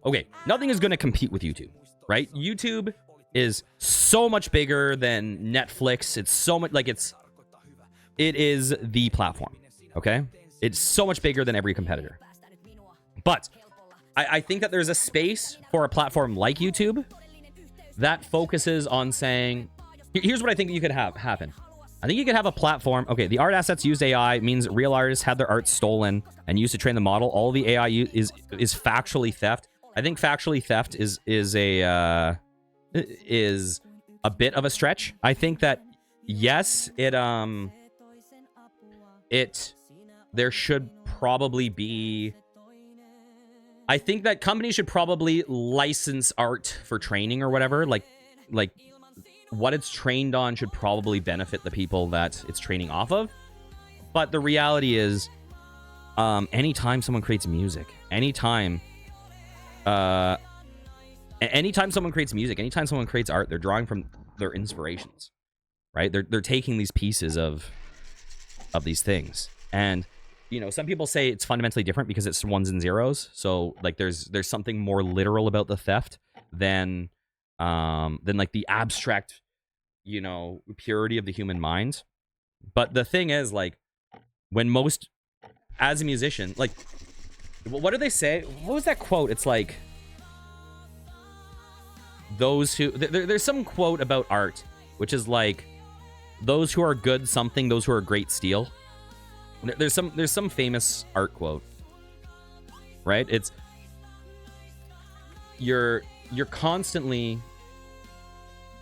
Okay, nothing is going to compete with YouTube, right? YouTube is so much bigger than Netflix. It's so much, like, it is the platform, okay? It's so much bigger than every competitor. But I think that there's a space for a platform like YouTube that focuses on saying, here's what I think you could have happen. I think you could have a platform. Okay, the art assets used AI means real artists had their art stolen and used to train the model. All the AI is factually theft. I think factually theft is a bit of a stretch. I think that yes, there should probably be. I think that companies should probably license art for training or whatever. Like what it's trained on should probably benefit the people that it's training off of. But the reality is, anytime someone creates music, anytime someone creates art, they're drawing from their inspirations, right? They're taking these pieces of these things. And some people say it's fundamentally different because it's ones and zeros. So like there's something more literal about the theft than like the abstract, purity of the human mind. But the thing is, like, as a musician, like, what do they say? What was that quote? It's like, there's some quote about art, which is like, those who are good something, those who are great steal. There's some famous art quote, right? It's you're constantly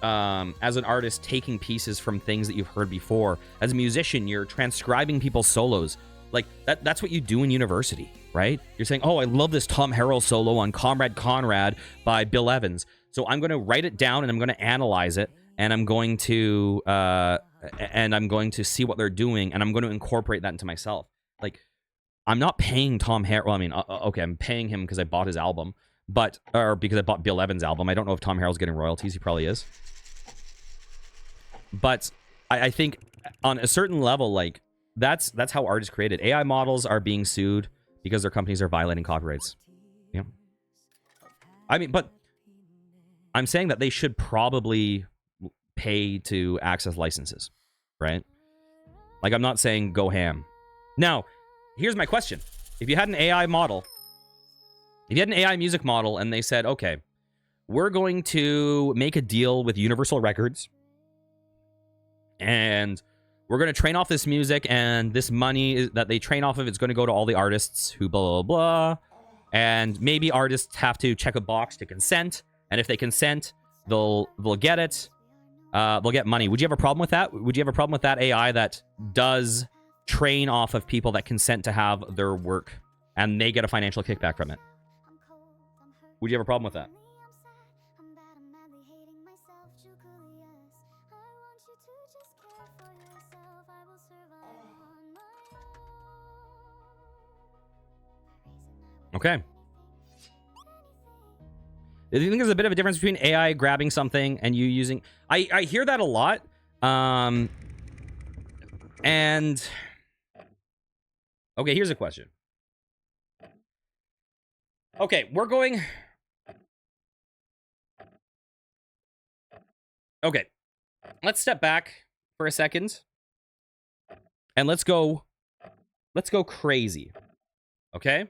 as an artist taking pieces from things that you've heard before. As a musician, you're transcribing people's solos. Like that's what you do in university, right? You're saying, "Oh, I love this Tom Harrell solo on Comrade Conrad by Bill Evans." So I'm going to write it down and I'm going to analyze it, and I'm going to see what they're doing, and I'm going to incorporate that into myself. Like, I'm not paying Tom Harrell. Well, I mean, okay, I'm paying him because I bought his album, or because I bought Bill Evans' album. I don't know if Tom Harrell's getting royalties. He probably is. But I think on a certain level, like, that's how art is created. AI models are being sued because their companies are violating copyrights. Yeah. I mean, but I'm saying that they should probably pay to access licenses, right? Like, I'm not saying go ham. Now, here's my question. If you had an AI model, if you had an AI music model and they said, okay, we're going to make a deal with Universal Records and we're going to train off this music, and this money that they train off of is going to go to all the artists who blah, blah, blah. And maybe artists have to check a box to consent. And if they consent, they'll get it. They'll get money. Would you have a problem with that? Would you have a problem with that AI that does train off of people that consent to have their work and they get a financial kickback from it? Would you have a problem with that? Okay. Do you think there's a bit of a difference between AI grabbing something and you using... I hear that a lot. And... Okay, here's a question. Okay, we're going... Okay, let's step back for a second and let's go crazy. Okay,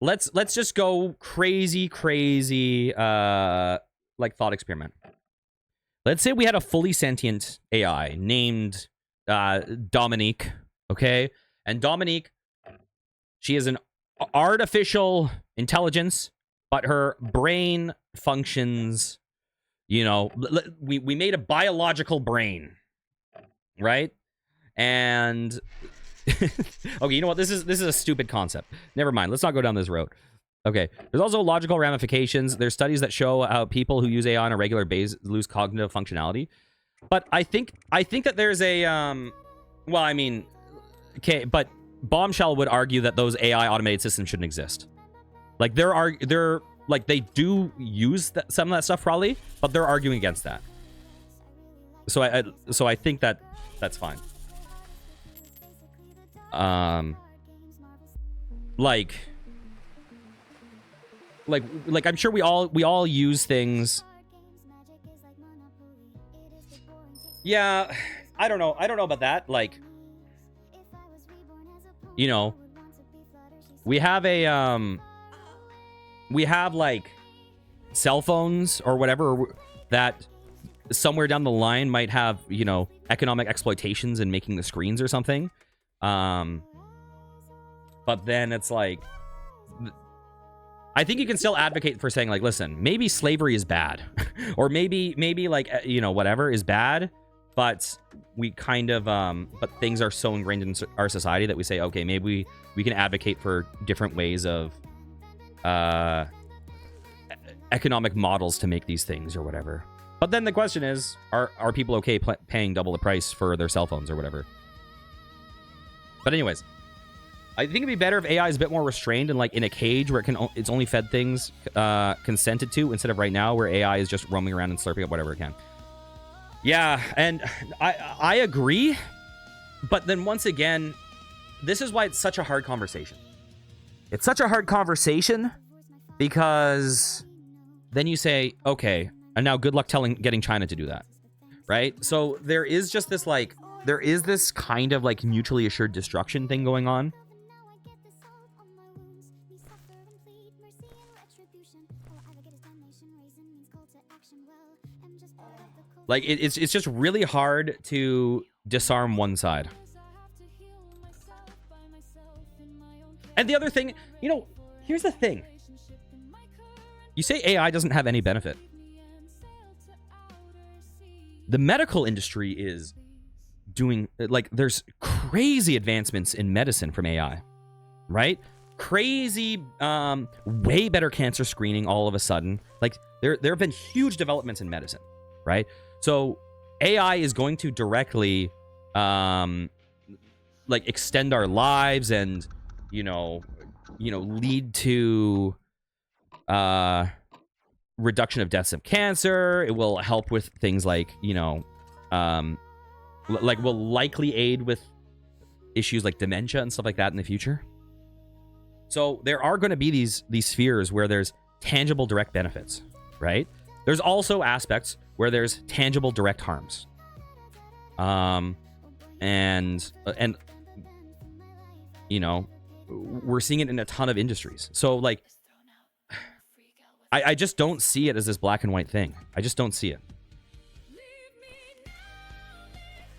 let's just go crazy like thought experiment. Let's say we had a fully sentient AI named Dominique. Okay, and Dominique, she is an artificial intelligence, but her brain functions, you know, we made a biological brain, right? And okay, you know what? This is a stupid concept. Never mind. Let's not go down this road. Okay. There's also logical ramifications. There's studies that show how people who use AI on a regular basis lose cognitive functionality. But I think that there's a well, I mean, okay, but Bombshell would argue that those AI automated systems shouldn't exist. Like they're like they do use some of that stuff probably, but they're arguing against that. So I think that that's fine. Like I'm sure we all use things. Yeah, I don't know about that. Like, you know, we have like cell phones or whatever that somewhere down the line might have, you know, economic exploitations in making the screens or something. But then it's like, I think you can still advocate for saying, like, listen, maybe slavery is bad, or maybe like, you know, whatever is bad, but we kind of but things are so ingrained in our society that we say, okay, maybe we can advocate for different ways of economic models to make these things or whatever. But then the question is, are people okay paying double the price for their cell phones or whatever? But anyways, I think it'd be better if AI is a bit more restrained and like in a cage where it's only fed things consented to, instead of right now where AI is just roaming around and slurping up whatever it can. Yeah, and I agree, but then once again, this is why it's such a hard conversation. It's such a hard conversation because then you say, okay, and now good luck getting China to do that, right? So there is just this like, there is this kind of like mutually assured destruction thing going on. Like, it's just really hard to disarm one side. And the other thing, you know, here's the thing. You say AI doesn't have any benefit. The medical industry is doing, like, there's crazy advancements in medicine from AI, right? Crazy, way better cancer screening all of a sudden. Like, there have been huge developments in medicine, right? So AI is going to directly, like, extend our lives and, you know, lead to reduction of deaths of cancer. It will help with things like, you know, like will likely aid with issues like dementia and stuff like that in the future. So there are going to be these spheres where there's tangible direct benefits, right? There's also aspects where there's tangible direct harms. And you know, we're seeing it in a ton of industries. So like, I just don't see it as this black and white thing. I just don't see it.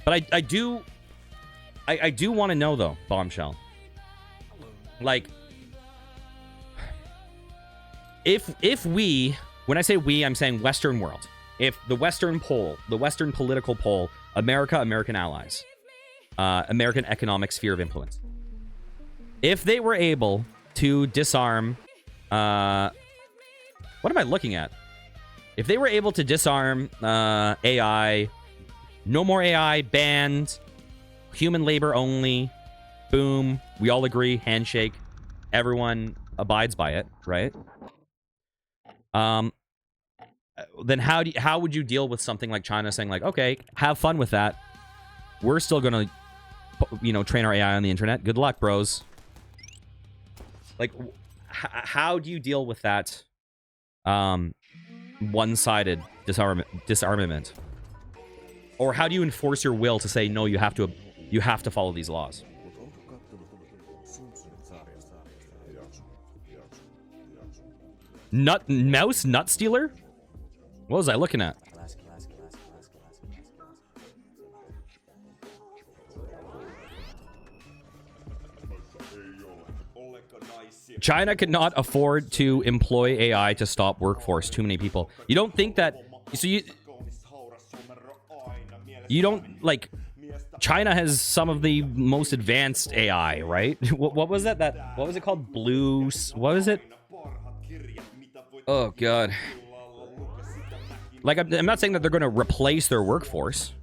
But I do want to know though, Bombshell. Like, if we, when I say we, I'm saying Western world. If the Western pole, the Western political pole, America, American allies, American economic sphere of influence, if they were able to disarm, what am I looking at? If they were able to disarm AI, no more AI, banned, human labor only, boom, we all agree, handshake, everyone abides by it, right? Then how would you deal with something like China saying like, okay, have fun with that. We're still gonna, you know, train our AI on the internet. Good luck, bros. Like, how do you deal with that? one-sided disarmament? Or how do you enforce your will to say no, you have to follow these laws? Mouse nut stealer? What was I looking at? China could not afford to employ AI to stop workforce. Too many people. You don't think that... So you don't, like... China has some of the most advanced AI, right? What was that? What was it called? Blue... What was it? Oh, God. Like, I'm not saying that they're going to replace their workforce,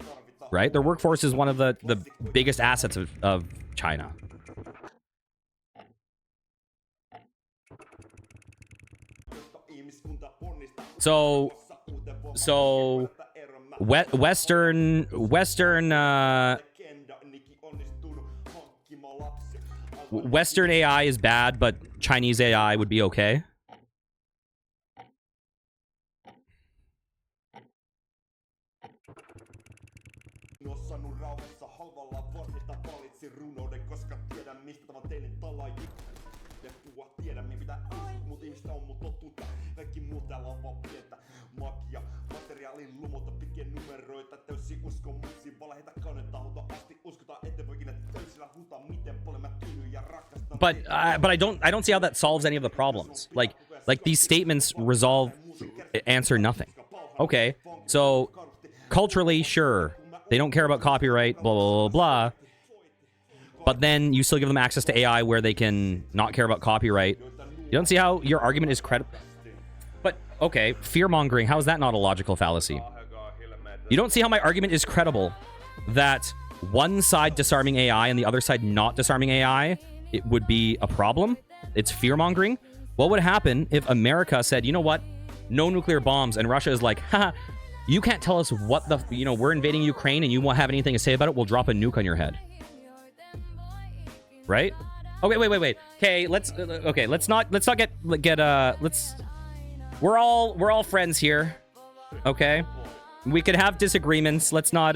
right? Their workforce is one of the biggest assets of China. So Western AI is bad, but Chinese AI would be okay. But I don't see how that solves any of the problems. Like these statements answer nothing. Okay, so culturally, sure, they don't care about copyright, blah blah blah blah. But then you still give them access to AI where they can not care about copyright. You don't see how your argument is credible. But okay, fear-mongering, how is that not a logical fallacy? You don't see how my argument is credible that one side disarming AI and the other side not disarming AI, it would be a problem? It's fear-mongering? What would happen if America said, you know what? No nuclear bombs, and Russia is like, haha, you can't tell us what the, we're invading Ukraine and you won't have anything to say about it, we'll drop a nuke on your head. Right? Okay, wait. Okay, let's not get we're all friends here. Okay? We could have disagreements. Let's not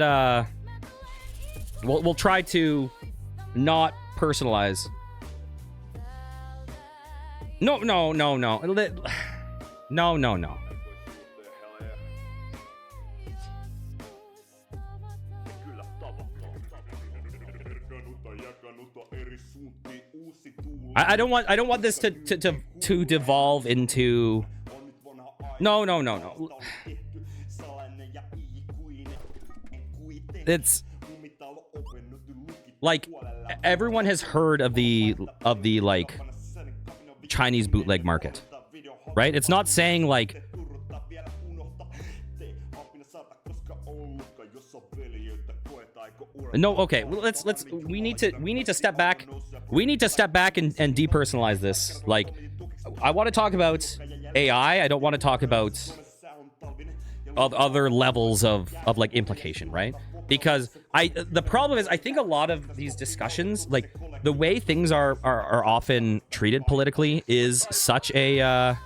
we'll try to not personalize. No. No. I don't want this to devolve into... No. It's like everyone has heard of the like Chinese bootleg market, right? It's not saying like no. Okay, we need to step back. We need to step back and depersonalize this. Like, I want to talk about AI. I don't want to talk about other levels of like implication, right? Because the problem is I think a lot of these discussions, like the way things are often treated politically, is such a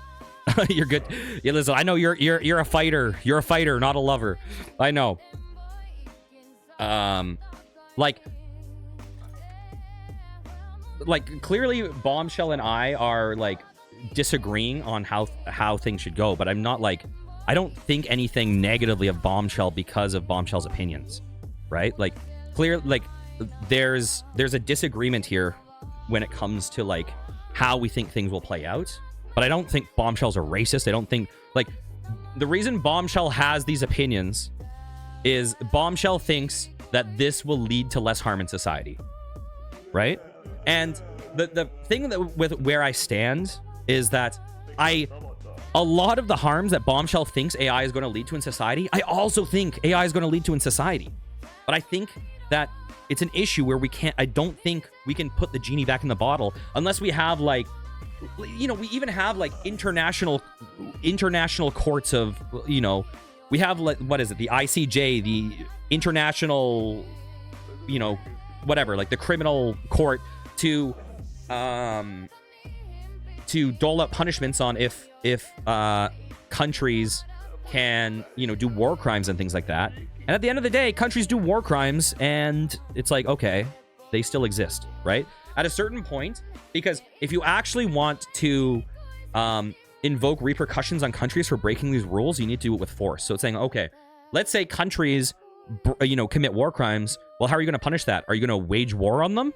you're good. Yeah, listen, I know you're a fighter. You're a fighter, not a lover. I know. Like clearly Bombshell and I are like disagreeing on how things should go, but I'm not like, I don't think anything negatively of Bombshell because of Bombshell's opinions, right? Like there's a disagreement here when it comes to like how we think things will play out, but I don't think Bombshell's a racist. I don't think, like, the reason Bombshell has these opinions is Bombshell thinks that this will lead to less harm in society, right? And the thing that with where I stand is that a lot of the harms that Bombshell thinks AI is going to lead to in society, I also think AI is going to lead to in society. But I think that it's an issue where I don't think we can put the genie back in the bottle unless we have like, we even have like international courts of, we have like, what is it? The ICJ, the international, whatever, like the criminal court to dole out punishments on if countries can, you know, do war crimes and things like that. And at the end of the day, countries do war crimes, and it's like, okay, they still exist, right? At a certain point, because if you actually want to invoke repercussions on countries for breaking these rules, you need to do it with force. So it's saying, okay, let's say countries, you know, commit war crimes. Well, how are you going to punish that? Are you going to wage war on them?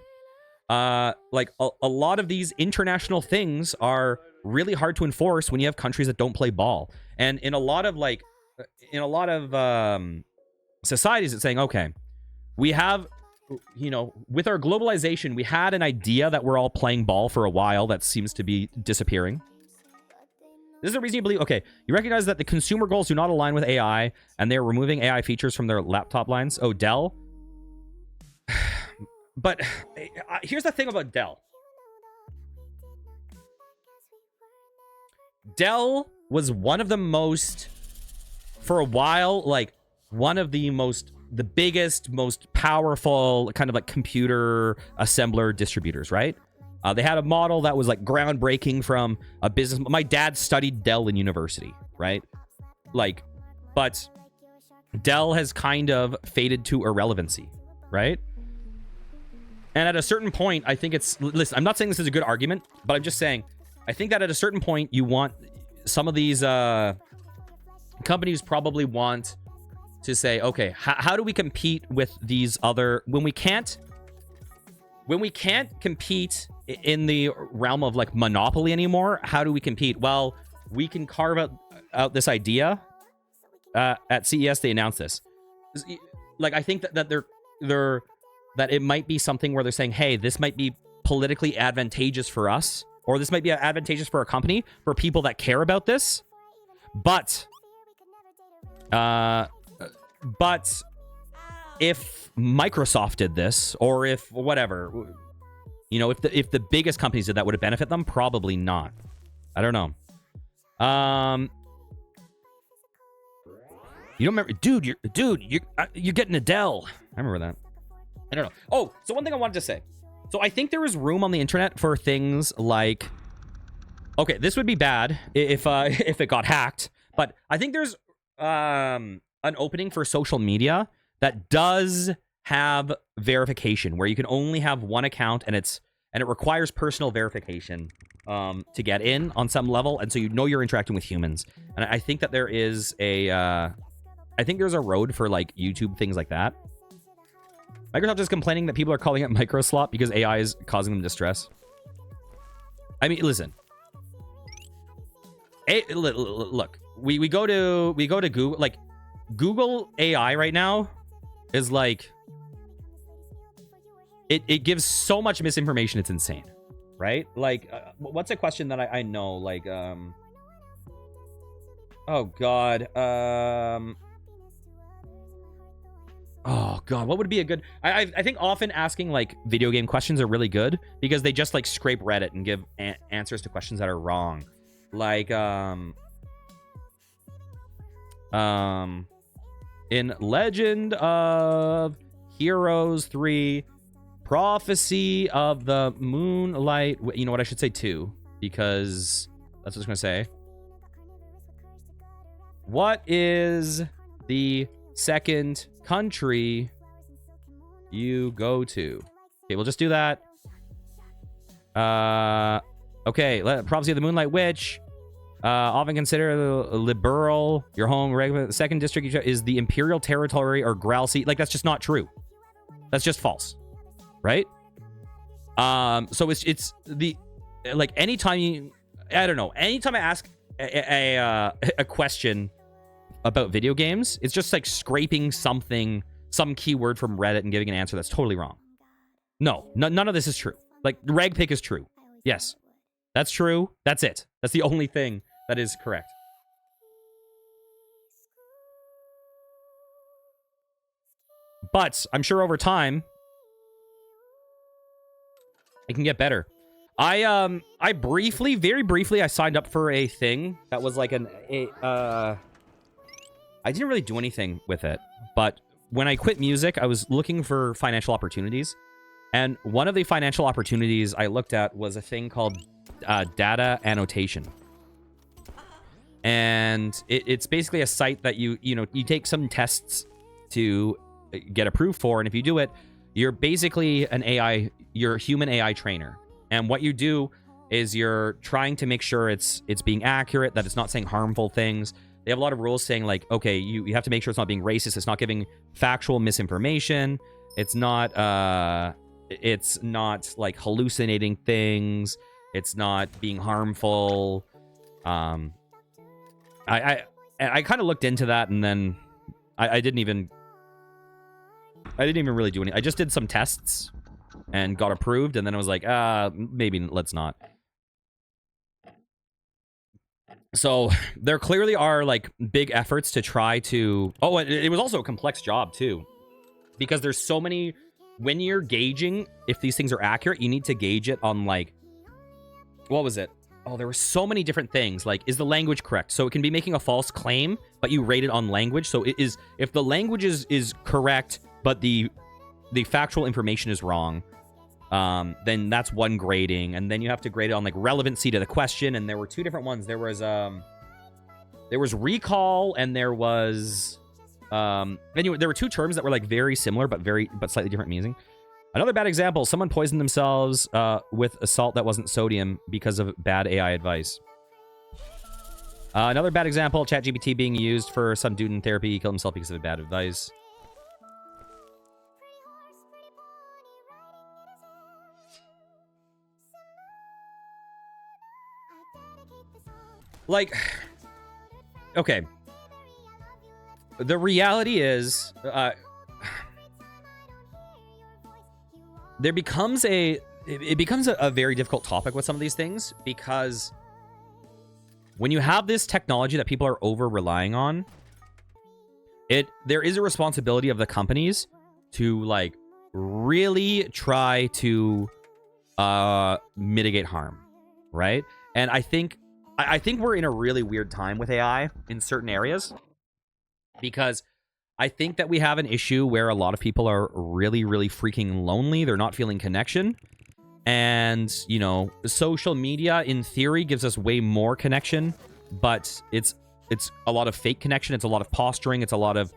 Like a lot of these international things are really hard to enforce when you have countries that don't play ball. And in a lot of societies, it's saying, okay, we have, you know, with our globalization, we had an idea that we're all playing ball for a while that seems to be disappearing. This is a reason you believe, okay, you recognize that the consumer goals do not align with AI, and they're removing AI features from their laptop lines. Oh, Dell. But here's the thing about Dell. Dell was one of the most, for a while, like one of the biggest, most powerful kind of like computer assembler distributors, right? They had a model that was like groundbreaking from a business. My dad studied Dell in university, right? Like, but Dell has kind of faded to irrelevancy, right? And at a certain point, I think it's, listen, I'm not saying this is a good argument, but I'm just saying, I think that at a certain point, you want some of these companies probably want to say, okay, how do we compete with these other, when we can't compete in the realm of like monopoly anymore, how do we compete? Well, we can carve out this idea. At CES, they announced this. Like, I think that that it might be something where they're saying, hey, this might be politically advantageous for us, or this might be advantageous for a company, for people that care about this. But if Microsoft did this, or if whatever, you know, if the biggest companies did that, would it benefit them? Probably not. I don't know. You don't remember, dude? You're getting a Dell. I remember that. I don't know. Oh, so one thing I wanted to say. So I think there is room on the internet for things like, okay, this would be bad if it got hacked, but I think there's an opening for social media that does have verification, where you can only have one account, and it requires personal verification to get in on some level, and so you know you're interacting with humans. And I think that there is there's a road for like YouTube, things like that. Microsoft is complaining that people are calling it microslop because AI is causing them distress. I mean, listen. Look, we go to Google. Like, Google AI right now is like, it gives so much misinformation, it's insane, right? Like, what's a question that I know? Like, oh god, oh god, what would be a good? I think often asking like video game questions are really good because they just like scrape Reddit and give answers to questions that are wrong. Like in Legend of Heroes 3, Prophecy of the Moonlight. You know what? I should say 2 because that's what I was gonna say. What is the second country you go to? Okay, we'll just do that. Okay, Prophecy of the Moonlight Witch. Often considered liberal. Your home regular. The second district is the Imperial Territory or Graal Sea. Like, that's just not true. That's just false, right? So it's the, like, anytime anytime I ask a question about video games, it's just like scraping some keyword from Reddit and giving an answer that's totally wrong. No, none of this is true. Like, rag pick is true. Yes, that's true. That's it. That's the only thing that is correct. But I'm sure over time it can get better. I very briefly, I signed up for a thing that was like I didn't really do anything with it, but when I quit music, I was looking for financial opportunities. And one of the financial opportunities I looked at was a thing called data annotation. and it's basically a site that you take some tests to get approved for, and if you do it, you're basically you're a human AI trainer. And what you do is you're trying to make sure it's being accurate, that it's not saying harmful things. They have a lot of rules saying, like, okay, you have to make sure it's not being racist, it's not giving factual misinformation, it's not like hallucinating things, it's not being harmful. I kind of looked into that, and then I didn't even really do anything. I just did some tests and got approved, and then I was like, maybe let's not. So there clearly are like big efforts to try to... Oh, it was also a complex job too, because there's so many... When you're gauging if these things are accurate, you need to gauge it on, like... What was it? Oh, there were so many different things. Like, is the language correct? So it can be making a false claim, but you rate it on language. So it is... If the language is correct, but the factual information is wrong, then that's one grading, and then you have to grade it on like relevancy to the question. And there were two different ones. There was recall, and there was anyway, there were two terms that were like very similar but slightly different meaning. Another bad example: someone poisoned themselves with a salt that wasn't sodium because of bad AI advice. Another bad example: ChatGPT being used for some dude in therapy. He killed himself because of bad advice. Like, okay. The reality is, it becomes a very difficult topic with some of these things, because when you have this technology that people are over relying on, there is a responsibility of the companies to like really try to mitigate harm, right? And I think we're in a really weird time with AI in certain areas, because I think that we have an issue where a lot of people are really, really freaking lonely. They're not feeling connection. And, you know, social media in theory gives us way more connection, but it's a lot of fake connection. It's a lot of posturing. It's a lot of,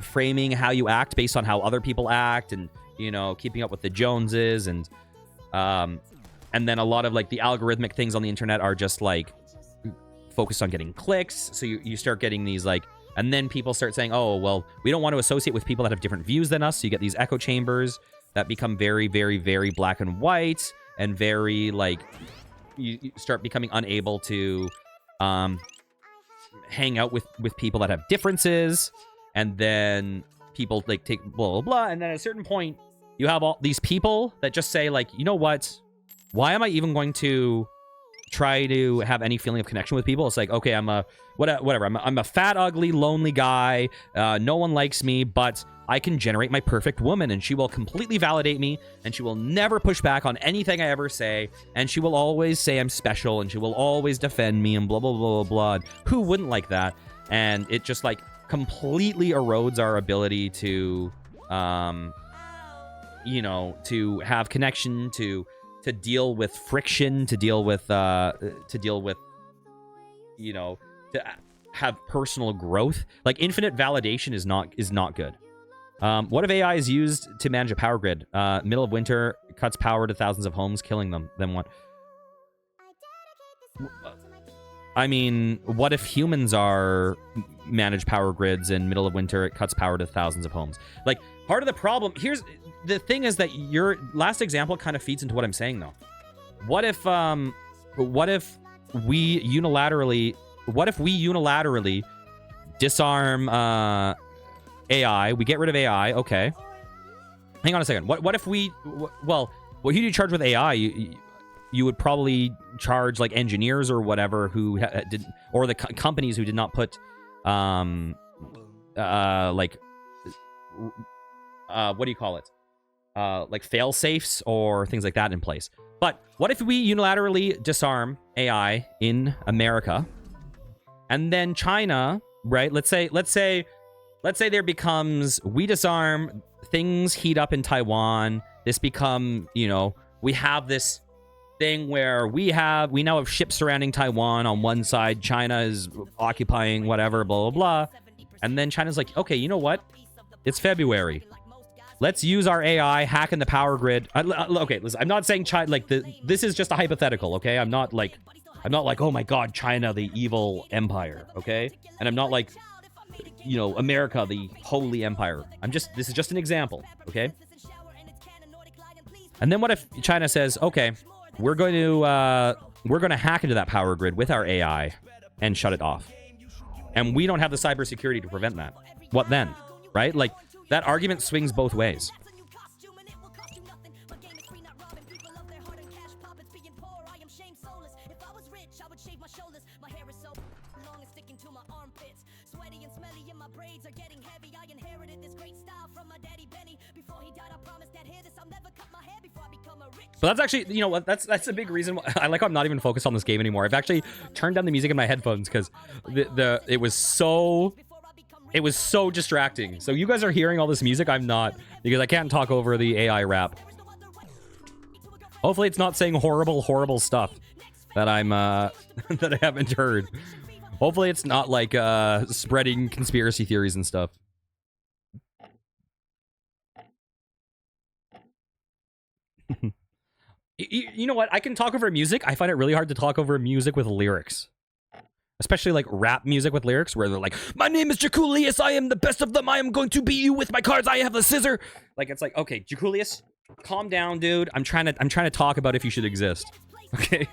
framing how you act based on how other people act, and, you know, keeping up with the Joneses, and then a lot of like the algorithmic things on the internet are just like focused on getting clicks. So you start getting these like, and then people start saying, oh, well, we don't want to associate with people that have different views than us. So you get these echo chambers that become very, very, very black and white, and very like, you start becoming unable to hang out with people that have differences. And then people like take blah, blah, blah. And then at a certain point, you have all these people that just say like, you know what? Why am I even going to try to have any feeling of connection with people? It's like, okay, I'm a whatever. I'm a fat, ugly, lonely guy. No one likes me, but I can generate my perfect woman, and she will completely validate me, and she will never push back on anything I ever say, and she will always say I'm special, and she will always defend me, and blah, blah, blah, blah, blah. Who wouldn't like that? And it just like completely erodes our ability to, to have connection, to deal with friction, to deal with, to have personal growth. Like, infinite validation is not good. What if AI is used to manage a power grid? Middle of winter, cuts power to thousands of homes, killing them. Then what? I mean, what if humans manage power grids, and middle of winter, it cuts power to thousands of homes? Like, part of the problem, here's the thing, is that your last example kind of feeds into what I'm saying, though. What if we unilaterally disarm AI? We get rid of AI. Okay. Hang on a second. What if we... Well, what you do charge with AI, you would probably charge like engineers or whatever who did, or the companies who did not put what do you call it? Like fail safes or things like that in place. But what if we unilaterally disarm AI in America, and then China, right? Let's say there becomes, we disarm, things heat up in Taiwan. This become, we have this thing where we now have ships surrounding Taiwan on one side, China is occupying whatever, blah, blah, blah. And then China's like, okay, you know what? It's February. Let's use our AI, hack in the power grid. Okay, listen, I'm not saying China, like, this is just a hypothetical, okay? I'm not like, oh my God, China, the evil empire, okay? And I'm not like, you know, America, the holy empire. This is just an example, okay? And then what if China says, okay, we're going to hack into that power grid with our AI and shut it off. And we don't have the cybersecurity to prevent that. What then? Right? Like, that argument swings both ways. But that's actually, you know what, that's a big reason why I like how I'm not even focused on this game anymore. I've actually turned down the music in my headphones because it was so distracting. So you guys are hearing all this music, I'm not, because I can't talk over the AI rap. Hopefully it's not saying horrible stuff that I'm that I haven't heard. Hopefully it's not like spreading conspiracy theories and stuff. You know what? I can talk over music. I find it really hard to talk over music with lyrics. Especially like rap music with lyrics where they're like, my name is Jaculius, I am the best of them, I am going to beat you with my cards, I have the scissor. Like, it's like, okay, Jaculius, calm down, dude. I'm trying to talk about if you should exist. Okay.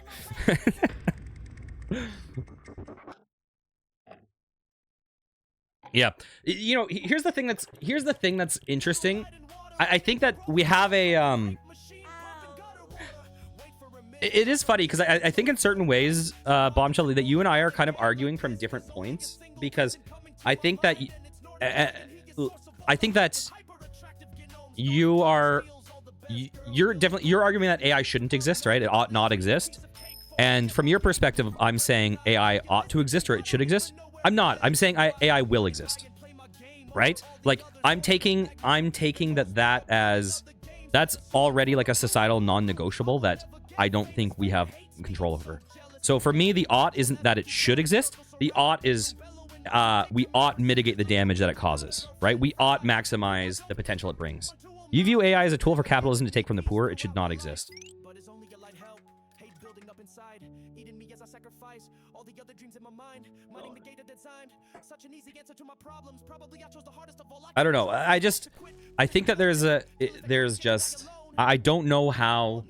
Yeah. You know, here's the thing that's interesting. I think that we have a it is funny because I think in certain ways, Bombshell, that you and I are kind of arguing from different points, because I think that you're arguing that AI shouldn't exist, right? It ought not exist. And from your perspective, I'm saying AI ought to exist or it should exist. I'm not. I'm saying AI will exist, right? Like I'm taking that as that's already like a societal non-negotiable that I don't think we have control over. So for me, the ought isn't that it should exist. The ought is we ought mitigate the damage that it causes, right? We ought maximize the potential it brings. You view AI as a tool for capitalism to take from the poor. It should not exist. I don't know. I think that I don't know how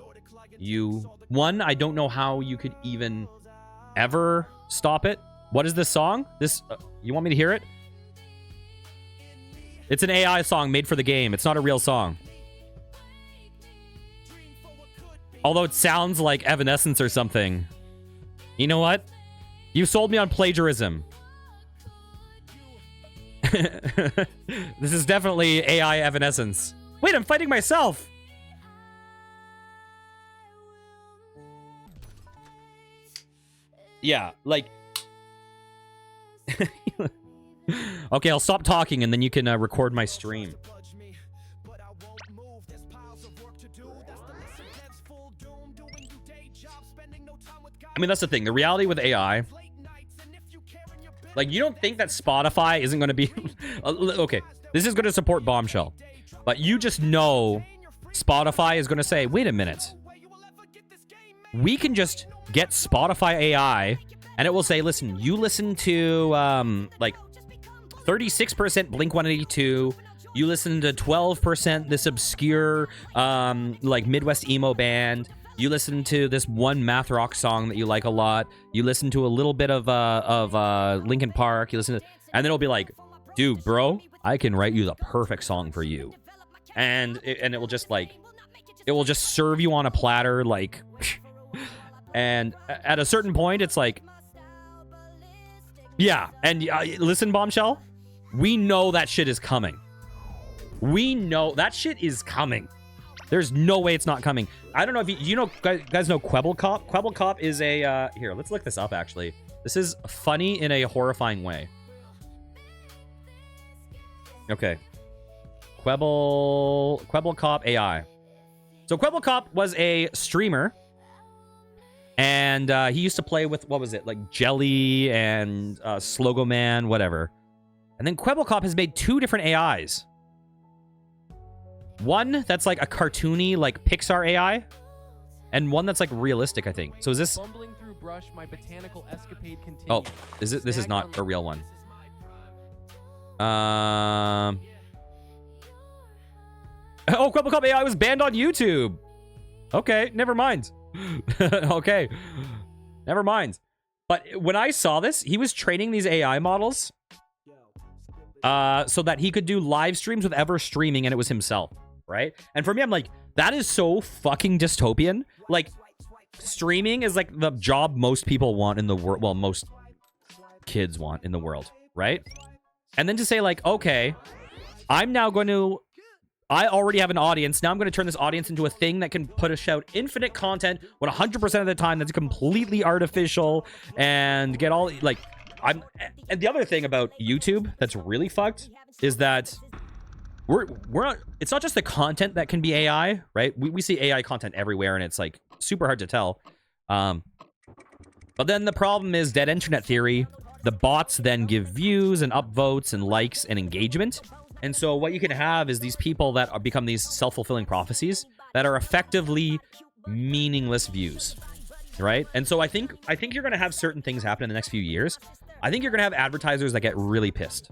I don't know how you could even ever stop it. What is this song? You want me to hear it? It's an AI song made for the game. It's not a real song. Although it sounds like Evanescence or something. You know what? You sold me on plagiarism. This is definitely AI Evanescence. Wait, I'm fighting myself. Yeah, like... Okay, I'll stop talking and then you can record my stream. I mean, that's the thing. The reality with AI... Like, you don't think that Spotify isn't going to be... Okay, this is going to support Bombshell. But you just know Spotify is going to say, wait a minute. We can just get Spotify AI, and it will say, listen, you listen to, like, 36% Blink-182. You listen to 12% this obscure, like, Midwest emo band. You listen to this one math rock song that you like a lot. You listen to a little bit of Linkin Park. You listen to, and then it'll be like, dude, bro, I can write you the perfect song for you. And it will just like, it will just serve you on a platter, like, and at a certain point, it's like, yeah. And listen, Bombshell, we know that shit is coming. We know that shit is coming. There's no way it's not coming. I don't know if you know, guys know Kwebbelkop? Kwebbelkop is a, here, let's look this up, actually. This is funny in a horrifying way. Okay. Kwebbelkop AI. So Kwebbelkop was a streamer And he used to play with, what was it, like Jelly and Slogo Man, whatever. And then Kwebbelkop has made 2 different AIs. One that's like a cartoony, like Pixar AI, and one that's like realistic, I think. So is this? Bumbling through brush, my botanical escapade continues. Oh, is it? This is not a real one. Oh, Kwebbelkop AI was banned on YouTube. Okay, never mind. Okay, never mind. But when I saw this, he was training these AI models so that he could do live streams with ever streaming, and it was himself, right? And for me, I'm like, that is so fucking dystopian. Like, streaming is like the job most people want in the world. Well, most kids want in the world, right? And then to say like, okay, I'm now going to... I already have an audience. Now I'm going to turn this audience into a thing that can push out infinite content 100% of the time that's completely artificial and get all, like, and the other thing about YouTube that's really fucked is that we're not, it's not just the content that can be AI, right? We see AI content everywhere and it's like super hard to tell. But then the problem is dead internet theory. The bots then give views and upvotes and likes and engagement. And so what you can have is these people that become these self-fulfilling prophecies that are effectively meaningless views, right? And so I think you're going to have certain things happen in the next few years. I think you're going to have advertisers that get really pissed.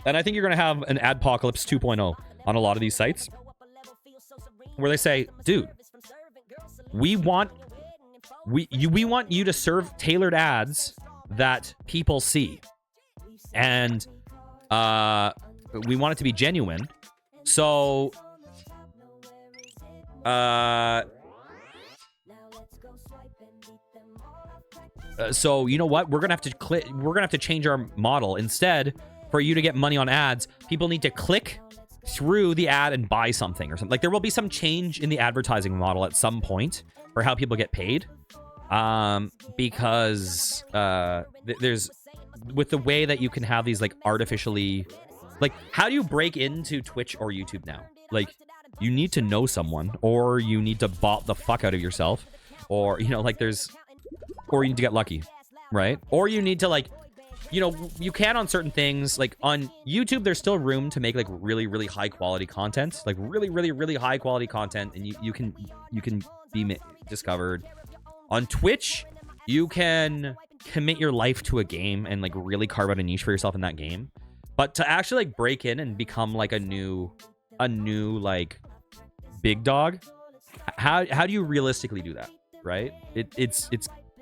And I think you're going to have an adpocalypse 2.0 on a lot of these sites where they say, dude, we want you to serve tailored ads that people see. And we want it to be genuine. So so you know what? We're gonna have to change our model. Instead, for you to get money on ads, people need to click through the ad and buy something or something. Like, there will be some change in the advertising model at some point for how people get paid. Because there's, with the way that you can have these like artificially, like, how do you break into Twitch or YouTube now? Like, you need to know someone, or you need to bot the fuck out of yourself, or, you know, like, or you need to get lucky, right? Or you need to, like, you know, you can on certain things, like on YouTube, there's still room to make like really, really high quality content, like really, really, really high quality content, and you can be discovered. On Twitch, you can commit your life to a game and like really carve out a niche for yourself in that game. But to actually like break in and become like a new like big dog, how do you realistically do that, right? It's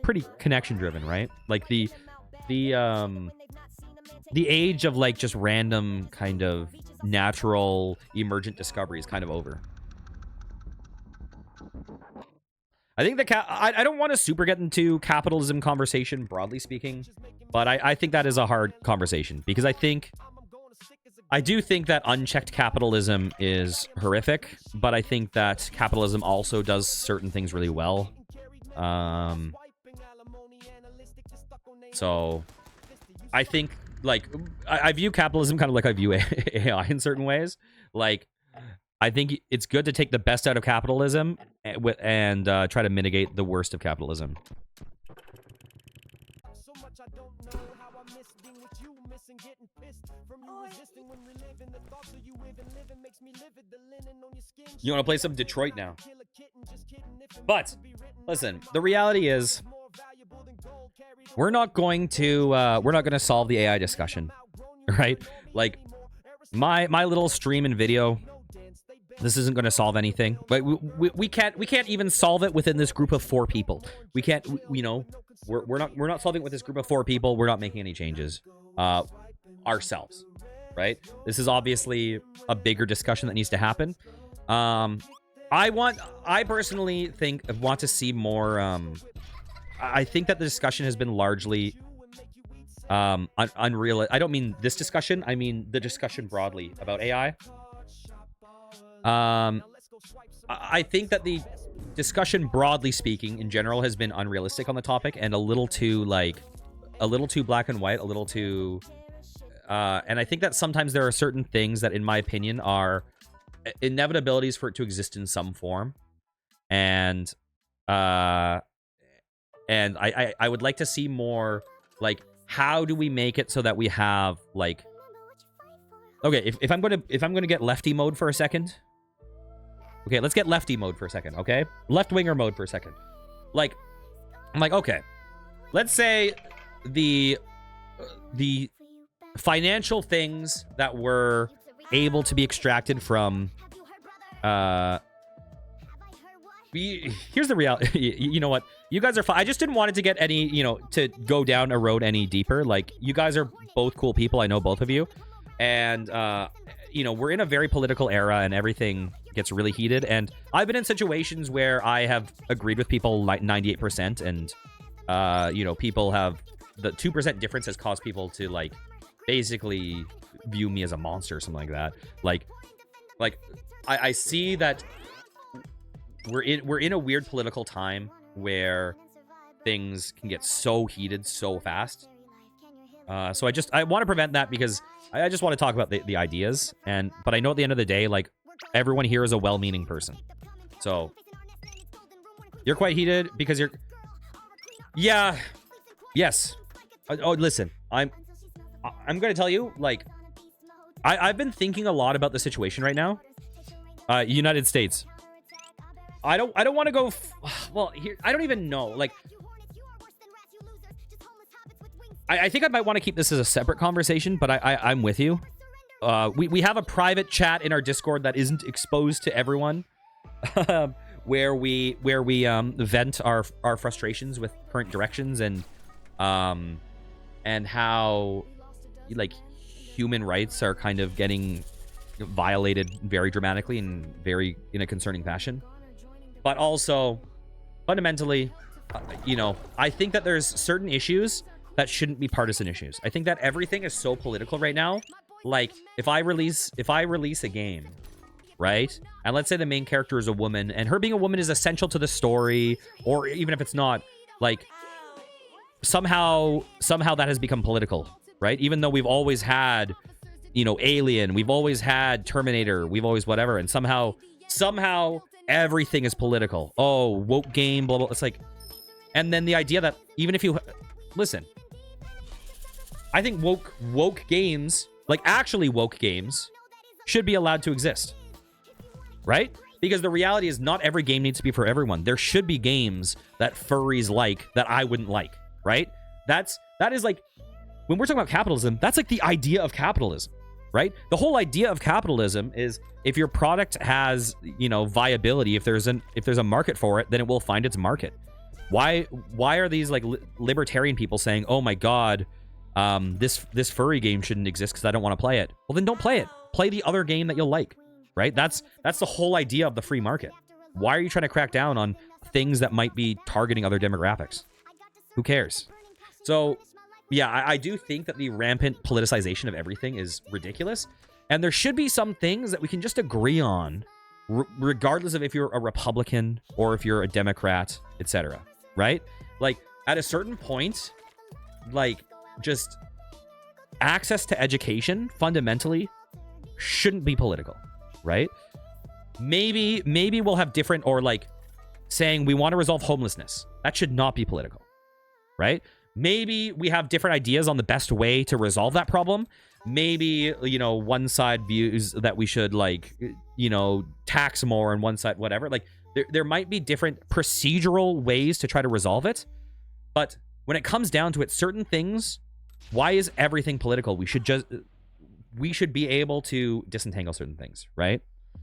pretty connection driven, right? Like the age of like just random kind of natural emergent discovery is kind of over. I think I don't want to super get into capitalism conversation, broadly speaking, but I think that is a hard conversation, because I do think that unchecked capitalism is horrific, but I think that capitalism also does certain things really well. So I think, like, I view capitalism kind of like I view AI in certain ways. Like, I think it's good to take the best out of capitalism and try to mitigate the worst of capitalism. You want to play some Detroit now? But listen, the reality is, we're not going to solve the AI discussion, right? Like, my little stream and video, this isn't going to solve anything. But we can't even solve it within this group of 4 people. We can't, you know, we're not solving it with this group of 4 people. We're not making any changes ourselves, right? This is obviously a bigger discussion that needs to happen. I personally want to see more. I think that the discussion has been largely unreal. I don't mean this discussion. I mean the discussion broadly about AI. I think that the discussion, broadly speaking, in general, has been unrealistic on the topic and a little too black and white, a little too. And I think that sometimes there are certain things that, in my opinion, are inevitabilities for it to exist in some form, and And I would like to see more, like, how do we make it so that we have, like, okay, if I'm gonna get lefty mode for a second. Okay, let's get lefty mode for a second, okay? Left-winger mode for a second. Like, I'm like, okay. Let's say the financial things that were able to be extracted from here's the reality. You know what? You guys are fine. I just didn't want it to get any, you know, to go down a road any deeper. Like, you guys are both cool people. I know both of you. And, you know, we're in a very political era and everything gets really heated. And I've been in situations where I have agreed with people like 98%. And, you know, people have the 2% difference has caused people to, like, basically view me as a monster or something like that. Like I see that we're in a weird political time where things can get so heated so fast. So I want to prevent that because I just want to talk about the ideas. But I know at the end of the day, like, everyone here is a well-meaning person. So you're quite heated because you're... Yeah. Yes. Oh, listen. I'm going to tell you, like, I've been thinking a lot about the situation right now. United States. I don't want to go... well, here, I don't even know. Like, I think I might want to keep this as a separate conversation, but I'm with you. We have a private chat in our Discord that isn't exposed to everyone, where we vent our frustrations with current directions and how, like, human rights are kind of getting violated very dramatically and in a concerning fashion. But also, fundamentally, you know, I think that there's certain issues that shouldn't be partisan issues. I think that everything is so political right now. Like, if I release a game, right? And let's say the main character is a woman, and her being a woman is essential to the story, or even if it's not, like, somehow that has become political, right? Even though we've always had, you know, Alien, we've always had Terminator, we've always whatever, and somehow everything is political. Oh, woke game, blah, blah. It's like, and then the idea that even if you... Listen, I think woke games, like actually woke games, should be allowed to exist, right? Because the reality is not every game needs to be for everyone. There should be games that furries like that I wouldn't like, right? That is like, when we're talking about capitalism, that's like the idea of capitalism, right? The whole idea of capitalism is if your product has, you know, viability, if there's a market for it, then it will find its market. Why are these, like, libertarian people saying, oh my god, this furry game shouldn't exist because I don't want to play it? Well, then don't play it. Play the other game that you'll like, right? That's the whole idea of the free market. Why are you trying to crack down on things that might be targeting other demographics? Who cares? So, yeah, I do think that the rampant politicization of everything is ridiculous. And there should be some things that we can just agree on, regardless of if you're a Republican or if you're a Democrat, etc. Right? Like, at a certain point, like, just access to education fundamentally shouldn't be political, right? Maybe we'll have different, or like saying we want to resolve homelessness. That should not be political, right? Maybe we have different ideas on the best way to resolve that problem. Maybe, you know, one side views that we should, like, you know, tax more, and one side whatever. Like, there might be different procedural ways to try to resolve it. But when it comes down to it, certain things, why is everything political? We should be able to disentangle certain things, right?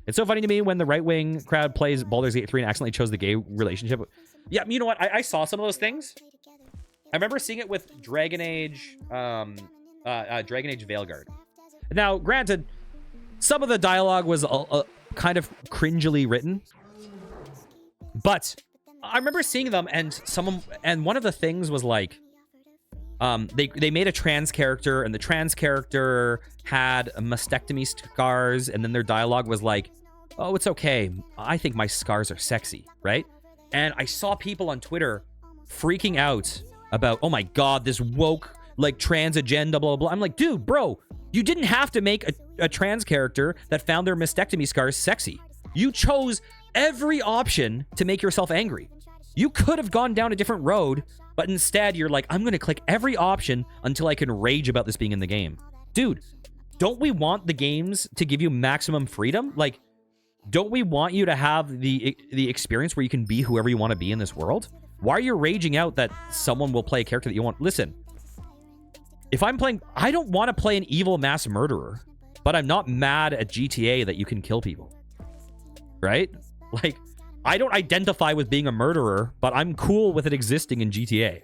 It's so funny to me when the right-wing crowd plays Baldur's Gate 3 and accidentally chose the gay relationship. Yeah, you know what? I saw some of those things. I remember seeing it with Dragon Age Veilguard. Now, granted, some of the dialogue was kind of cringily written, but I remember seeing them, and one of the things was like, they made a trans character, and the trans character had mastectomy scars, and then their dialogue was like, oh, it's okay, I think my scars are sexy, right? And I saw people on Twitter freaking out about, oh my god, this woke, like, trans agenda, blah, blah, blah. I'm like, dude, bro, you didn't have to make a trans character that found their mastectomy scars sexy. You chose every option to make yourself angry. You could have gone down a different road, but instead you're like, I'm going to click every option until I can rage about this being in the game. Dude, don't we want the games to give you maximum freedom? Like, don't we want you to have the experience where you can be whoever you want to be in this world? Why are you raging out that someone will play a character that you want? Listen, if I'm playing, I don't want to play an evil mass murderer, but I'm not mad at GTA that you can kill people. Right? Like, I don't identify with being a murderer, but I'm cool with it existing in GTA.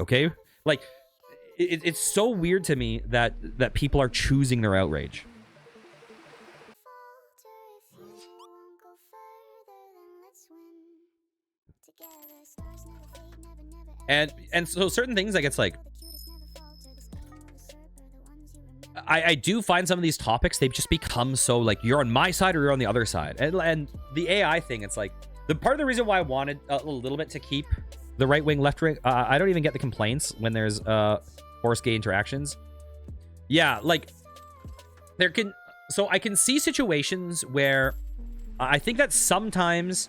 Okay? Like, it's so weird to me that people are choosing their outrage. And so certain things, like, it's like, I do find some of these topics, they've just become so, like, you're on my side or you're on the other side. And the AI thing, it's like, the part of the reason why I wanted a little bit to keep the right wing, left wing, I don't even get the complaints when there's forced gay interactions. Yeah, like, so I can see situations where I think that sometimes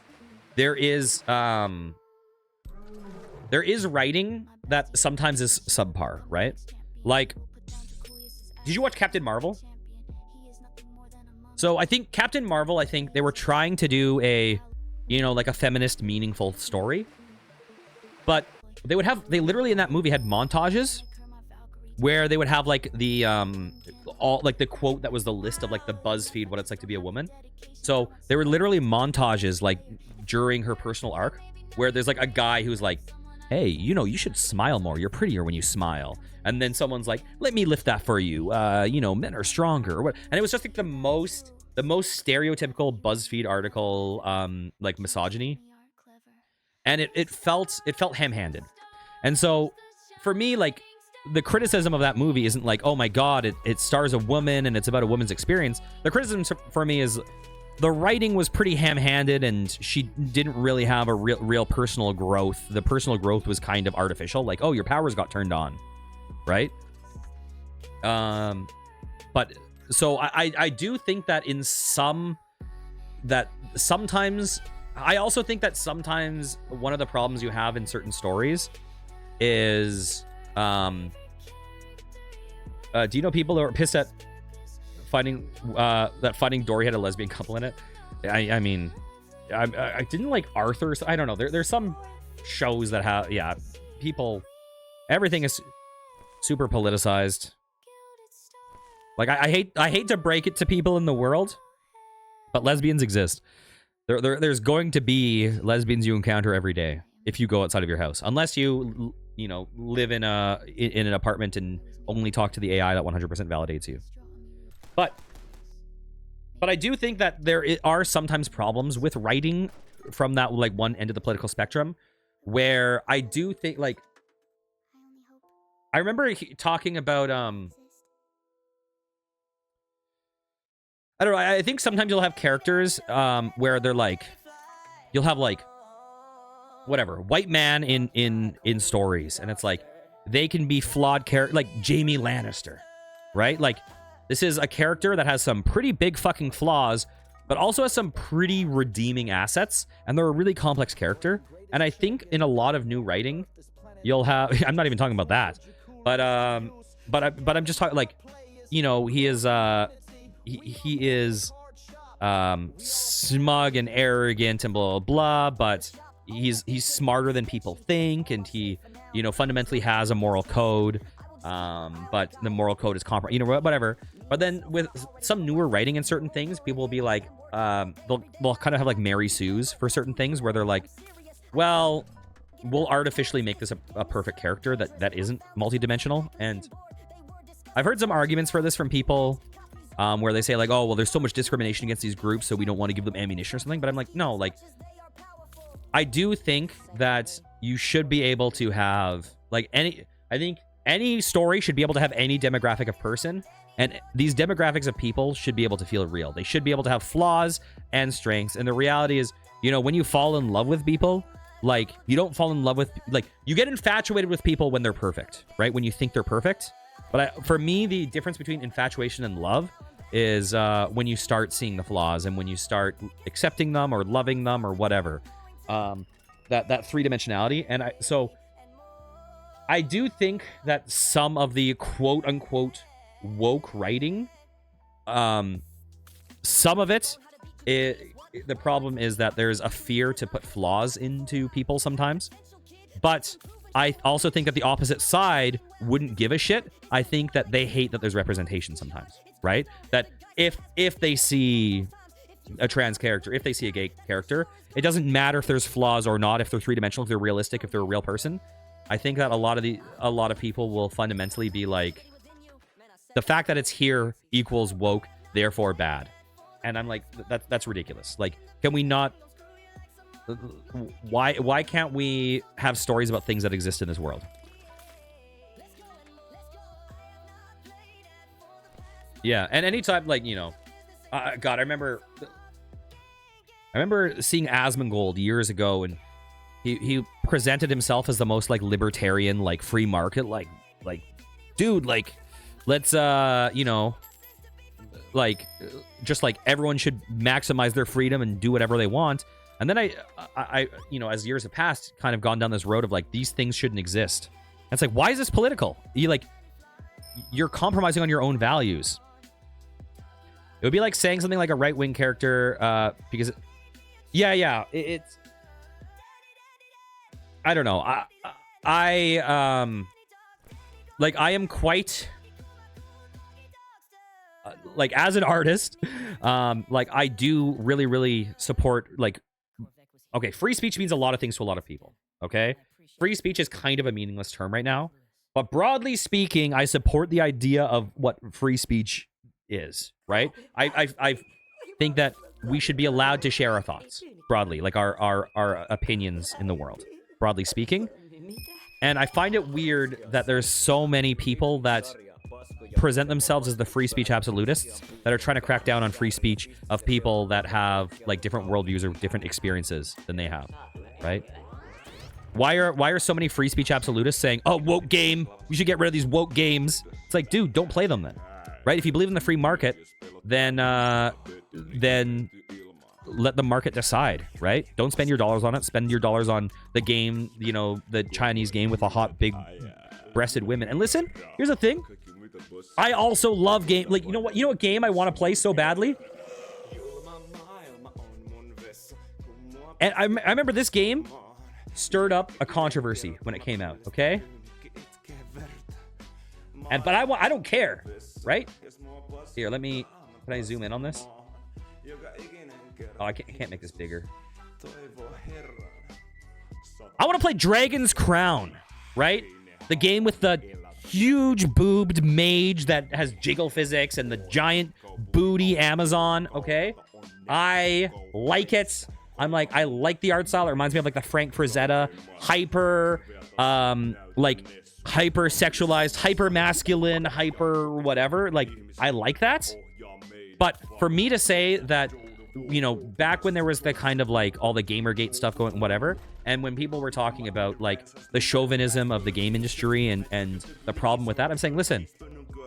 there is writing that sometimes is subpar, right? Like, did you watch Captain Marvel? So I think Captain Marvel, I think they were trying to do a, you know, like a feminist, meaningful story. But they literally in that movie had montages where they would have like the, all like the quote that was the list of like the BuzzFeed, what it's like to be a woman. So they were literally montages like during her personal arc where there's like a guy who's like, hey, you know, you should smile more. You're prettier when you smile. And then someone's like, let me lift that for you. You know, men are stronger. And it was just like the most stereotypical BuzzFeed article, like misogyny. And it felt ham-handed. And so for me, like, the criticism of that movie isn't like, oh my God, it stars a woman and it's about a woman's experience. The criticism for me is the writing was pretty ham-handed and she didn't really have a real personal growth. The personal growth was kind of artificial. Like, oh, your powers got turned on, right? But so I do think that sometimes I also think that sometimes one of the problems you have in certain stories is do you know people who are pissed at finding Finding Dory had a lesbian couple in it? I mean, I didn't like Arthur. I don't know. There's some shows that have, yeah, people, everything is super politicized. Like, I hate to break it to people in the world, but lesbians exist. There's going to be lesbians you encounter every day if you go outside of your house, unless you know, live in an apartment and only talk to the AI that 100% validates you. But I do think that there are sometimes problems with writing from that, like, one end of the political spectrum, where I do think, like, I remember talking about I don't know, I think sometimes you'll have characters where they're like, you'll have like whatever, white man in stories, and it's like they can be flawed character, like Jaime Lannister, right? Like, this is a character that has some pretty big fucking flaws, but also has some pretty redeeming assets, and they're a really complex character. And I think in a lot of new writing, you'll have I'm not even talking about that, but I'm just talking, like, you know, he is smug and arrogant and blah blah blah, but he's smarter than people think, and he, you know, fundamentally has a moral code, but the moral code is you know, whatever. But then with some newer writing in certain things, people will be like, they'll kind of have like Mary Sue's for certain things where they're like, well, we'll artificially make this a perfect character that isn't multidimensional. And I've heard some arguments for this from people where they say like, oh, well, there's so much discrimination against these groups, so we don't want to give them ammunition or something. But I'm like, no, like, I do think that you should be able to have, like, I think any story should be able to have any demographic of person, and these demographics of people should be able to feel real. They should be able to have flaws and strengths. And the reality is, you know, when you fall in love with people, like, you don't fall in love with, like, you get infatuated with people when they're perfect, right? When you think they're perfect. But for me, the difference between infatuation and love is when you start seeing the flaws and when you start accepting them or loving them or whatever. that three-dimensionality. And I do think that some of the quote-unquote woke writing, some of it, the problem is that there's a fear to put flaws into people sometimes. But I also think that the opposite side wouldn't give a shit. I think that they hate that there's representation sometimes, right? That if they see a trans character, if they see a gay character, it doesn't matter if there's flaws or not, if they're three-dimensional, if they're realistic, if they're a real person. I think that a lot of people will fundamentally be like, the fact that it's here equals woke, therefore bad. And I'm like, that's ridiculous. Like, can we not... Why can't we have stories about things that exist in this world? Yeah, and anytime, like, you know, God, I remember seeing Asmongold years ago, and he presented himself as the most like libertarian, like free market, like dude, like let's you know, like just like everyone should maximize their freedom and do whatever they want. And then I you know, as years have passed, kind of gone down this road of like, these things shouldn't exist. And it's like, why is this political? You're compromising on your own values. It would be like saying something like a right-wing character, because it's I don't know. I am quite like, as an artist, like I do really support, like, okay, free speech means a lot of things to a lot of people. Okay, free speech is kind of a meaningless term right now, but broadly speaking, I support the idea of what free speech is, right? I think that we should be allowed to share our thoughts broadly, like our opinions in the world, broadly speaking. And I find it weird that there's so many people that present themselves as the free speech absolutists that are trying to crack down on free speech of people that have like different worldviews or different experiences than they have, right? Why are so many free speech absolutists saying, oh, woke game, we should get rid of these woke games? It's like, dude, don't play them then, right? If you believe in the free market, then let the market decide, right? Don't spend your dollars on it. Spend your dollars on the game, you know, the Chinese game with the hot, big breasted women. And listen, here's the thing. I also love game. Like, you know what game I want to play so badly? And I remember this game stirred up a controversy when it came out, okay? But I don't care, right? Here, can I zoom in on this? Oh, I can't make this bigger. I want to play Dragon's Crown, right? The game with the huge boobed mage that has jiggle physics and the giant booty Amazon, okay? I like it. I like the art style. It reminds me of like the Frank Frazetta hyper sexualized, hyper masculine, hyper whatever. Like, I like that. But for me to say that, you know, back when there was the kind of like all the Gamergate stuff going, whatever, and when people were talking about like the chauvinism of the game industry and the problem with that, I'm saying, listen,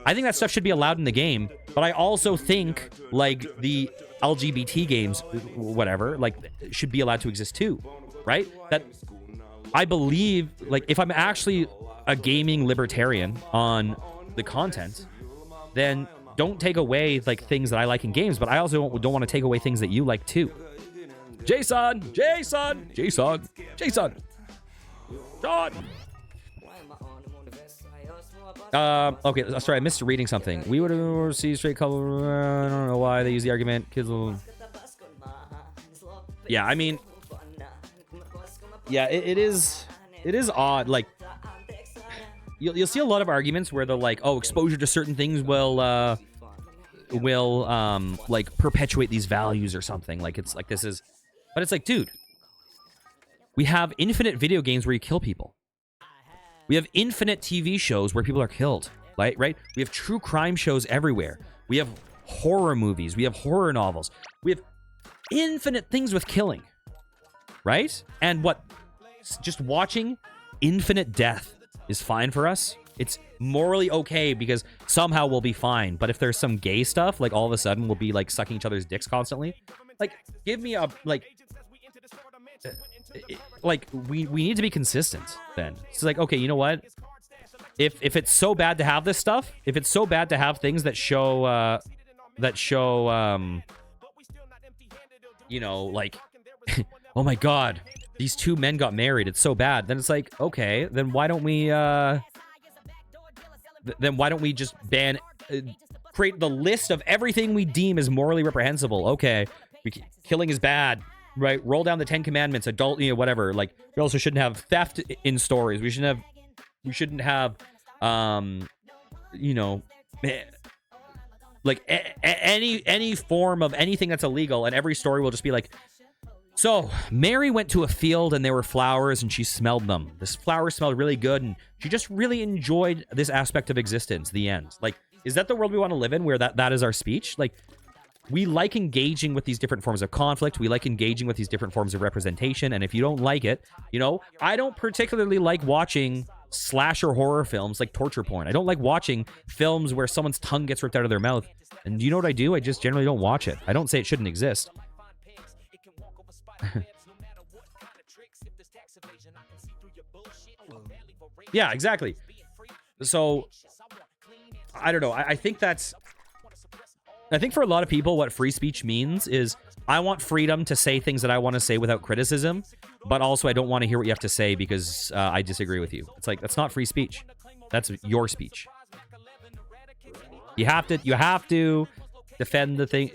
I think that stuff should be allowed in the game, but I also think like the LGBT games, whatever, like should be allowed to exist too, right? That I believe, like, if I'm actually a gaming libertarian on the content, then don't take away like things that I like in games, but I also don't want to take away things that you like too. Jason. Okay, sorry, I missed reading something. We would see straight color. I don't know why they use the argument. Kids will... Yeah, I mean, yeah, it is odd. Like, you'll see a lot of arguments where they're like, oh, exposure to certain things will like perpetuate these values or something. Like, it's like this is, but it's like, dude, we have infinite video games where you kill people. We have infinite TV shows where people are killed, right? We have true crime shows everywhere. We have horror movies. We have horror novels. We have infinite things with killing, right? And what, just watching infinite death is fine for us. It's morally okay because somehow we'll be fine. But if there's some gay stuff, like all of a sudden we'll be like sucking each other's dicks constantly. Like, give me a, like, like we need to be consistent then. It's like, okay, you know what? If it's so bad to have this stuff, if it's so bad to have things that show you know, like oh my god, these two men got married, it's so bad, then it's like, okay, then why don't we just ban create the list of everything we deem as morally reprehensible. Okay, killing is bad, right? Roll down the 10 commandments, adult, you know, whatever. Like, we also shouldn't have theft in stories. We shouldn't have you know, like any form of anything that's illegal, and every story will just be like, so Mary went to a field and there were flowers and she smelled them. This flower smelled really good and she just really enjoyed this aspect of existence. The end. Like, is that the world we want to live in, where that is our speech? Like, we like engaging with these different forms of conflict. We like engaging with these different forms of representation. And if you don't like it, you know, I don't particularly like watching slasher horror films like torture porn. I don't like watching films where someone's tongue gets ripped out of their mouth. And you know what I do? I just generally don't watch it. I don't say it shouldn't exist. Yeah, exactly. So, I don't know. I think for a lot of people, what free speech means is, I want freedom to say things that I want to say without criticism, but also I don't want to hear what you have to say because I disagree with you. It's like, that's not free speech. That's your speech. You have to defend the thing.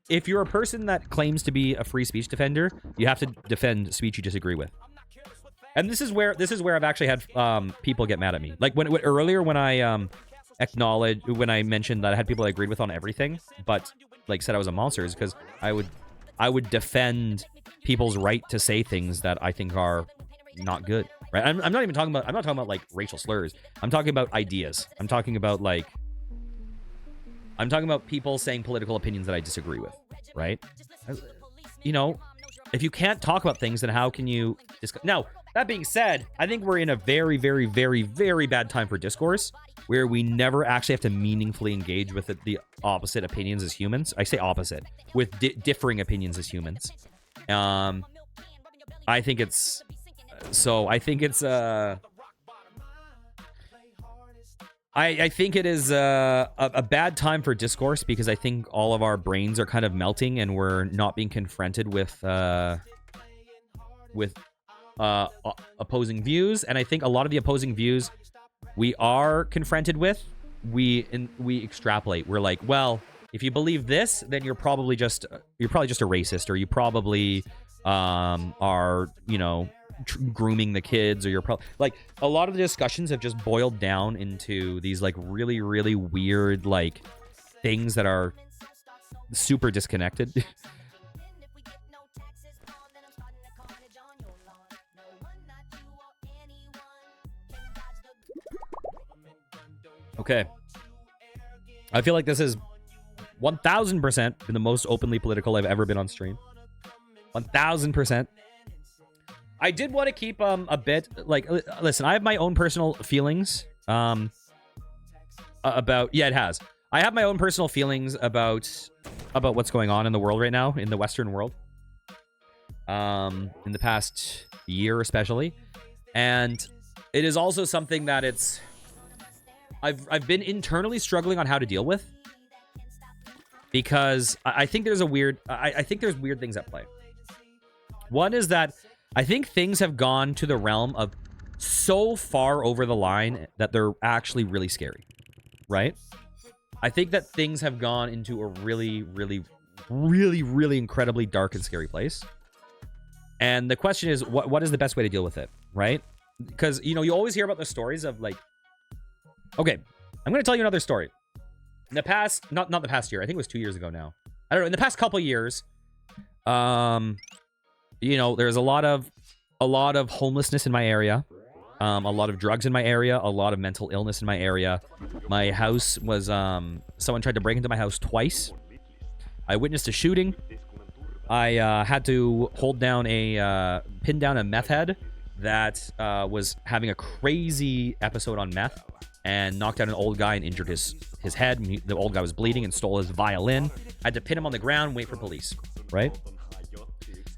If you're a person that claims to be a free speech defender, you have to defend speech you disagree with. And this is where I've actually had people get mad at me. Like earlier when I mentioned that I had people I agreed with on everything, but like said I was a monster, is because I would defend people's right to say things that I think are not good. Right? I'm not talking about like racial slurs. I'm talking about ideas. I'm talking about people saying political opinions that I disagree with, right? You know, if you can't talk about things, then how can you discuss? Now, that being said, I think we're in a very, very, very, very bad time for discourse, where we never actually have to meaningfully engage with the opposite opinions as humans. I say opposite, with differing opinions as humans. I think it's I think it is a bad time for discourse, because I think all of our brains are kind of melting and we're not being confronted with opposing views. And I think a lot of the opposing views we are confronted with, we extrapolate. We're like, well, if you believe this, then you're probably just a racist, or you probably are, you know, grooming the kids, or you're probably like, a lot of the discussions have just boiled down into these like really, really weird like things that are super disconnected. Okay, I feel like this is 1000% been the most openly political I've ever been on stream. 1000%. I did want to keep a bit like, listen, I have my own personal feelings about, yeah, it has. I have my own personal feelings about what's going on in the world right now, in the Western world, in the past year especially, and it is also something that I've been internally struggling on how to deal with, because I think there's I think there's weird things at play. One is that I think things have gone to the realm of so far over the line that they're actually really scary, right? I think that things have gone into a really, really, really, really incredibly dark and scary place. And the question is, what is the best way to deal with it, right? Because, you know, you always hear about the stories of like, okay, I'm going to tell you another story. In the past, not the past year, I think it was 2 years ago now. I don't know, in the past couple years, you know, there's a lot of homelessness in my area, a lot of drugs in my area, a lot of mental illness in my area. My house was, someone tried to break into my house twice. I witnessed a shooting. I had to pin down a meth head that was having a crazy episode on meth, and knocked out an old guy and injured his head. And the old guy was bleeding and stole his violin. I had to pin him on the ground, wait for police, right?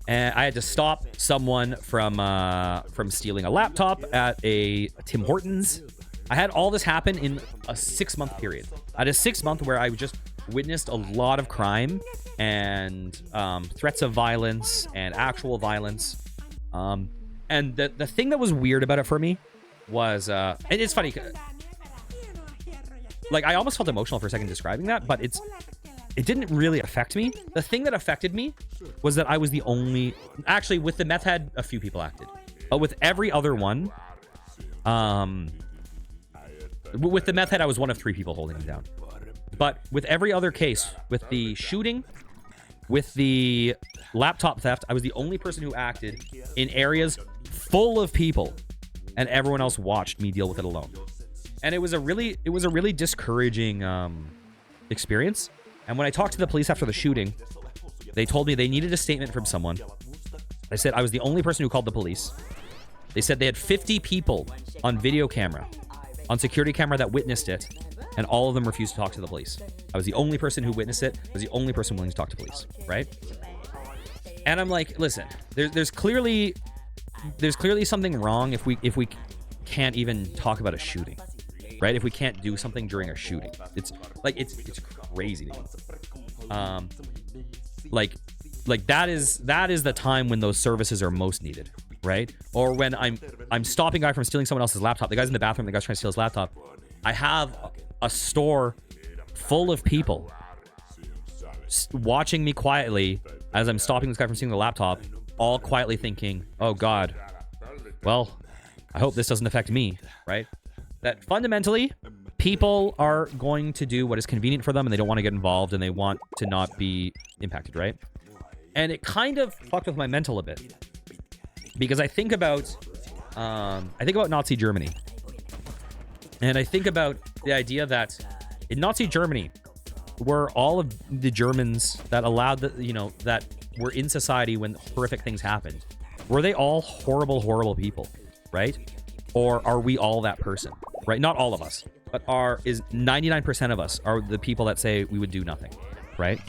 and I had to stop someone from stealing a laptop at a Tim Hortons. I had all this happen in a 6-month period. I had a 6-month where I just witnessed a lot of crime and threats of violence and actual violence. And the thing that was weird about it for me was, and it's funny, like I almost felt emotional for a second describing that, but it didn't really affect me. The thing that affected me was that I was the only, actually with the meth head, a few people acted, but with every other one, with the meth head, I was one of 3 people holding him down. But with every other case, with the shooting, with the laptop theft, I was the only person who acted in areas full of people, and everyone else watched me deal with it alone. And it was a really discouraging experience. And when I talked to the police after the shooting, they told me they needed a statement from someone. I said I was the only person who called the police. They said they had 50 people on video camera, on security camera that witnessed it, and all of them refused to talk to the police. I was the only person who witnessed it. I was the only person willing to talk to police, right? And I'm like, listen, there's clearly something wrong if we can't even talk about a shooting, right? If we can't do something during a shooting, it's crazy to me. Like that is the time when those services are most needed, right? Or when I'm stopping a guy from stealing someone else's laptop. The guy's in the bathroom. The guy's trying to steal his laptop. I have a store full of people watching me quietly as I'm stopping this guy from stealing the laptop, all quietly thinking, oh God, well, I hope this doesn't affect me, right? That fundamentally, people are going to do what is convenient for them, and they don't want to get involved, and they want to not be impacted, right? And it kind of fucked with my mental a bit, because I think about Nazi Germany, and I think about the idea that in Nazi Germany, were all of the Germans that allowed that were in society when horrific things happened, were they all horrible, horrible people, right? Or are we all that person, right? Not all of us, but is 99% of us are the people that say we would do nothing, right?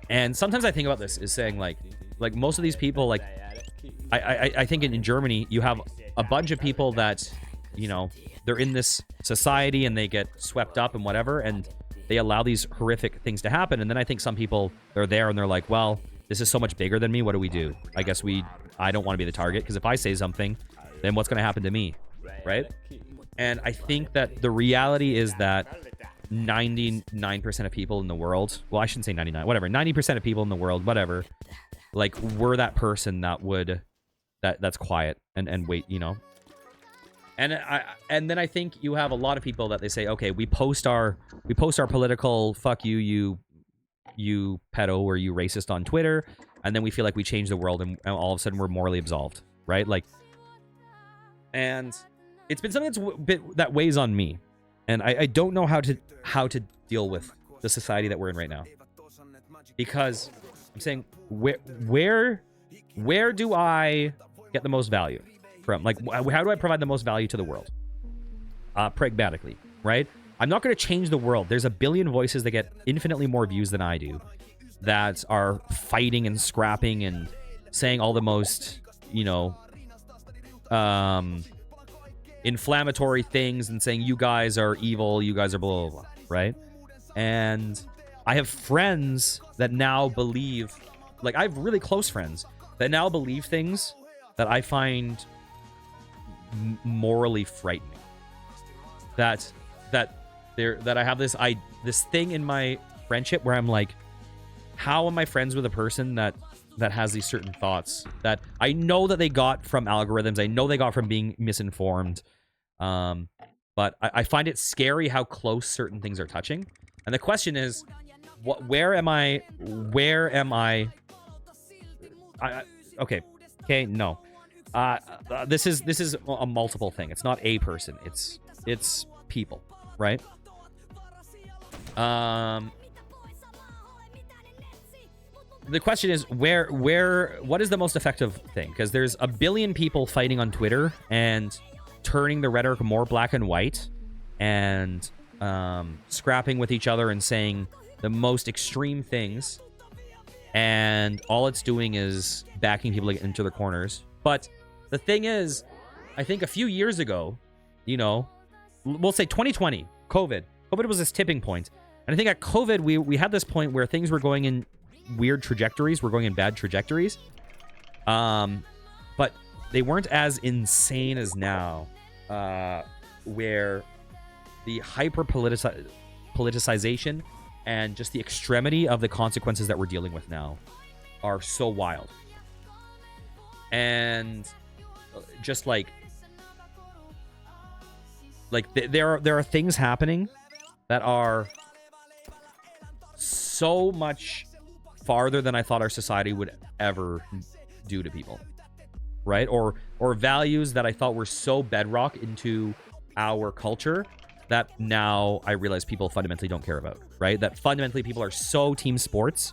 And sometimes I think about this is saying like most of these people, like I think in Germany, you have a bunch of people that, they're in this society and they get swept up and whatever, and they allow these horrific things to happen. And then I think some people, they're there and they're like, well, this is so much bigger than me. What do we do? I guess I don't want to be the target, because if I say something, then what's going to happen to me, right? And I think that the reality is that 99% of people in the world, well, I shouldn't say 99, whatever, 90% of people in the world, whatever, like, we're that person that's quiet and wait, And then I think you have a lot of people that they say, okay, we post our political fuck you pedo or you racist on Twitter, and then we feel like we change the world, and all of a sudden we're morally absolved, right? Like, and it's been something that weighs on me, and I don't know how to deal with the society that we're in right now, because I'm saying where do I get the most value from? Like, how do I provide the most value to the world? Pragmatically, right? I'm not going to change the world. There's a billion voices that get infinitely more views than I do, that are fighting and scrapping and saying all the most, inflammatory things and saying you guys are evil, you guys are blah, blah, blah, right? And I have friends that now believe, like, I have really close friends that now believe things that I find morally frightening. That I have this thing in my friendship where I'm like, how am I friends with a person that has these certain thoughts that I know that they got from algorithms, I know they got from being misinformed, but I find it scary how close certain things are touching. And the question is, where am I? Okay, no. This is a multiple thing. It's not a person. It's people, right? The question is what is the most effective thing? Because there's a billion people fighting on Twitter and turning the rhetoric more black and white, and scrapping with each other and saying the most extreme things. and all it's doing is backing people into their corners. But the thing is, I think a few years ago, you know, we'll say 2020, COVID was this tipping point. And I think at COVID, we had this point where things were going in weird trajectories. We're going in bad trajectories. But they weren't as insane as now, where the politicization and just the extremity of the consequences that we're dealing with now are so wild. And just like there are things happening that are so much farther than I thought our society would ever do to people, right? Or values that I thought were so bedrock into our culture that now I realize people fundamentally don't care about, right? That fundamentally people are so team sports,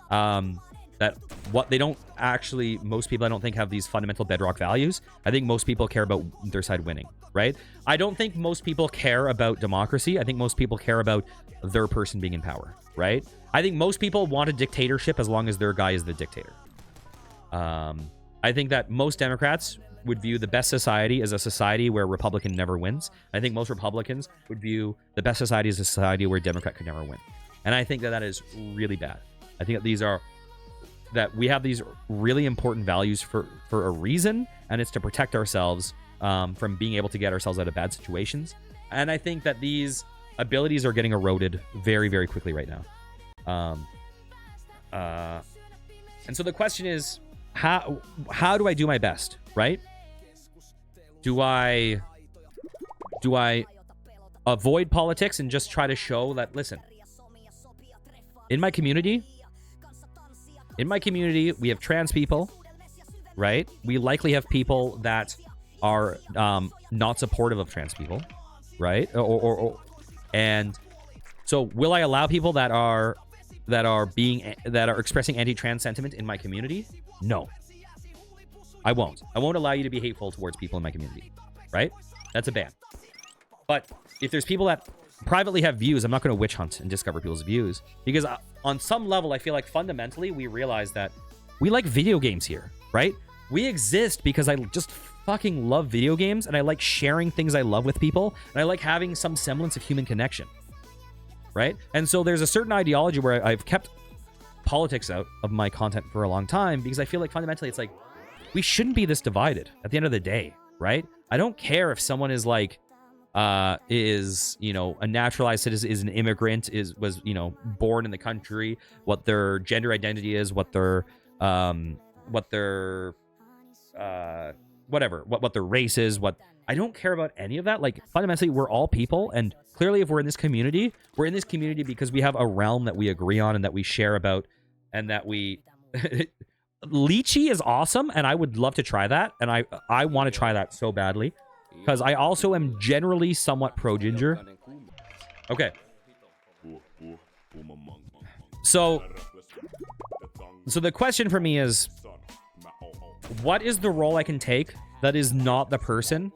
that what they don't actually, most people I don't think have these fundamental bedrock values. I think most people care about their side winning, right? I don't think most people care about democracy. I think most people care about their person being in power, right? I think most people want a dictatorship as long as their guy is the dictator. I think that most Democrats would view the best society as a society where Republican never wins. I think most Republicans would view the best society as a society where Democrat could never win. And I think that that is really bad. I think that we have these really important values for a reason, and it's to protect ourselves from being able to get ourselves out of bad situations. And I think that these abilities are getting eroded very, very quickly right now. And so the question is, how do I do my best, right? Do I avoid politics and just try to show that, listen, in my community, we have trans people, right? We likely have people that are not supportive of trans people, right? And so will I allow people that are expressing anti-trans sentiment in my community? No. I won't allow you to be hateful towards people in my community, right? That's a ban. But if there's people that privately have views, I'm not going to witch hunt and discover people's views, because on some level, I feel like fundamentally we realize that we like video games here, right? We exist because I just fucking love video games, and I like sharing things I love with people, and I like having some semblance of human connection, right? And so there's a certain ideology where I've kept politics out of my content for a long time, because I feel like fundamentally it's like, we shouldn't be this divided at the end of the day, right? I don't care if someone is like, is, you know, a naturalized citizen, is an immigrant, was, you know, born in the country, what their gender identity is, what their whatever, what their race is, I don't care about any of that. Like, fundamentally, we're all people, and clearly if we're in this community because we have a realm that we agree on and that we share about, and that we lychee is awesome, and I would love to try that, and I want to try that so badly, because I also am generally somewhat pro ginger. Okay. So the question for me is, what is the role I can take that is not the person?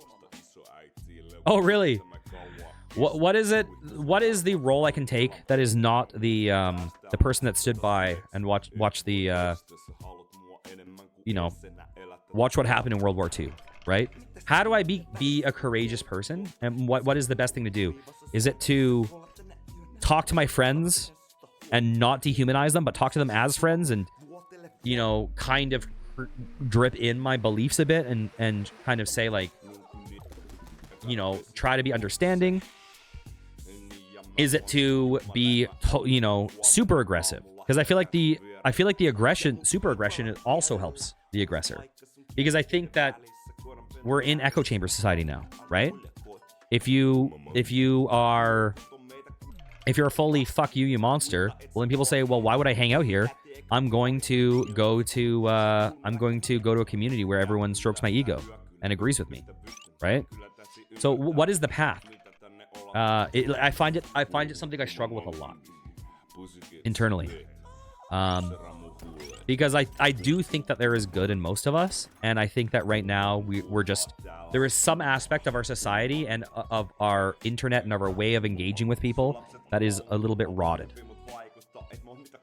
Oh, really? What is it? What is the role I can take that is not the person that stood by and watch the watch what happened in World War II, right? How do I be a courageous person? And what is the best thing to do? Is it to talk to my friends and not dehumanize them, but talk to them as friends, and, you know, kind of drip in my beliefs a bit, and kind of say, like, you know, try to be understanding? Is it to be, you know, super aggressive? Because I feel like the super aggression also helps the aggressor, because I think that we're in echo chamber society now, right? If you're fully fuck you monster, well, then people say, well, why would I hang out here? I'm going to go to a community where everyone strokes my ego and agrees with me, right? So what is the path? I find it something I struggle with a lot internally, because I do think that there is good in most of us, and I think that right now there is some aspect of our society and of our internet and of our way of engaging with people that is a little bit rotted.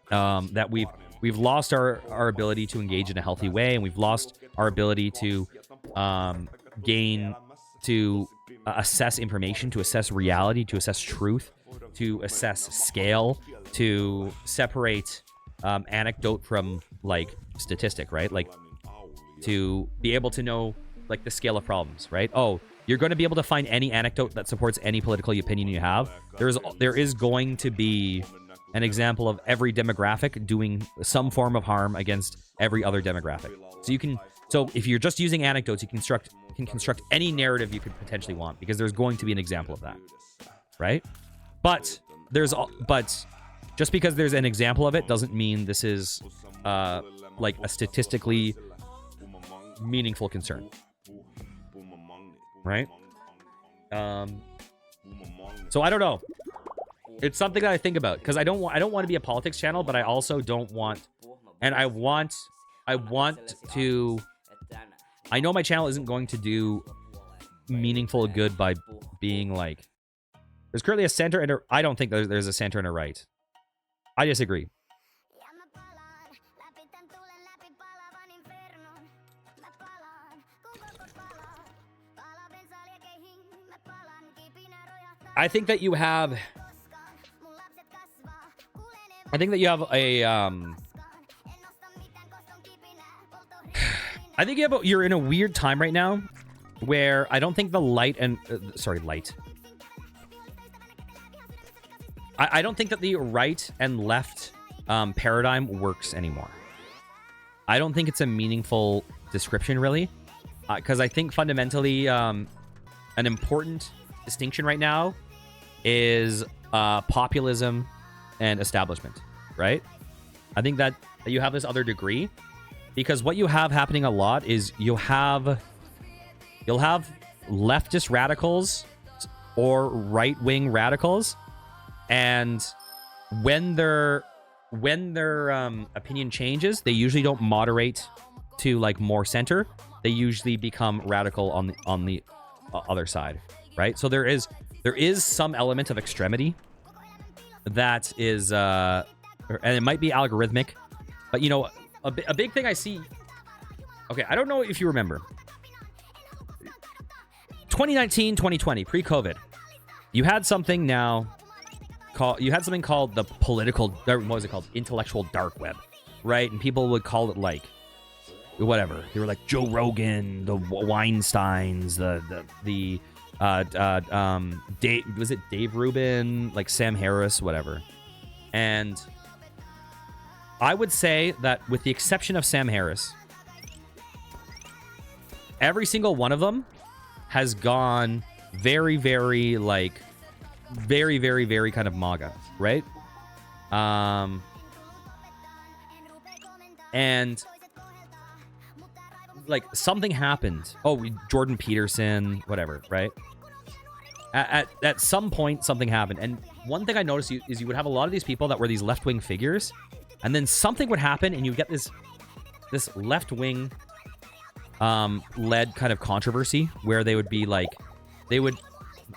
That we've lost our ability to engage in a healthy way, and we've lost our ability to assess information, to assess reality, to assess truth, to assess scale, to separate anecdote from like statistic, right? Like to be able to know like the scale of problems, right? Oh, you're going to be able to find any anecdote that supports any political opinion you have. There is going to be an example of every demographic doing some form of harm against every other demographic. So if you're just using anecdotes, you can construct any narrative you could potentially want, because there's going to be an example of that, right? But just because there's an example of it doesn't mean this is like a statistically meaningful concern, right? So I don't know. It's something that I think about, because I don't want to be a politics channel, but I also don't want, and I want to. I know my channel isn't going to do meaningful good by being like. There's currently a center and I don't think there's a center and a right. I disagree. I think that you have you're in a weird time right now where I don't think the I don't think that the right and left paradigm works anymore. I don't think it's a meaningful description, really, because I think fundamentally an important distinction right now is populism and establishment, right? I think that you have this other degree, because what you have happening a lot is you'll have leftist radicals or right-wing radicals, and when their opinion changes, they usually don't moderate to like more center. They usually become radical on the other side, right? So there is some element of extremity that is and it might be algorithmic, but you know, a big thing I see. Okay, I don't know if you remember 2019, 2020, pre-COVID, you had something called the political, what was it called? Intellectual dark web, right? And people would call it like whatever. They were like Joe Rogan, the Weinsteins, Dave Rubin, like Sam Harris, whatever. And I would say that with the exception of Sam Harris, every single one of them has gone very, very very, very, very kind of MAGA, right? And like something happened. Oh, Jordan Peterson, whatever, right? At some point, something happened. And one thing I noticed is you would have a lot of these people that were these left-wing figures, and then something would happen, and you get this left-wing led kind of controversy where they would be like, I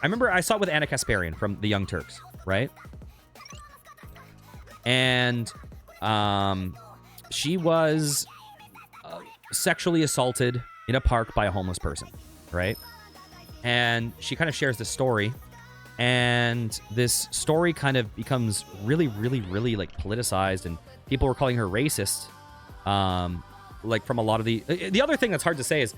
remember I saw it with Anna Kasparian from the Young Turks, right? And she was sexually assaulted in a park by a homeless person, right? And she kind of shares this story, and this story kind of becomes really, really, really like politicized, and people were calling her racist. Like from a lot of the other thing that's hard to say is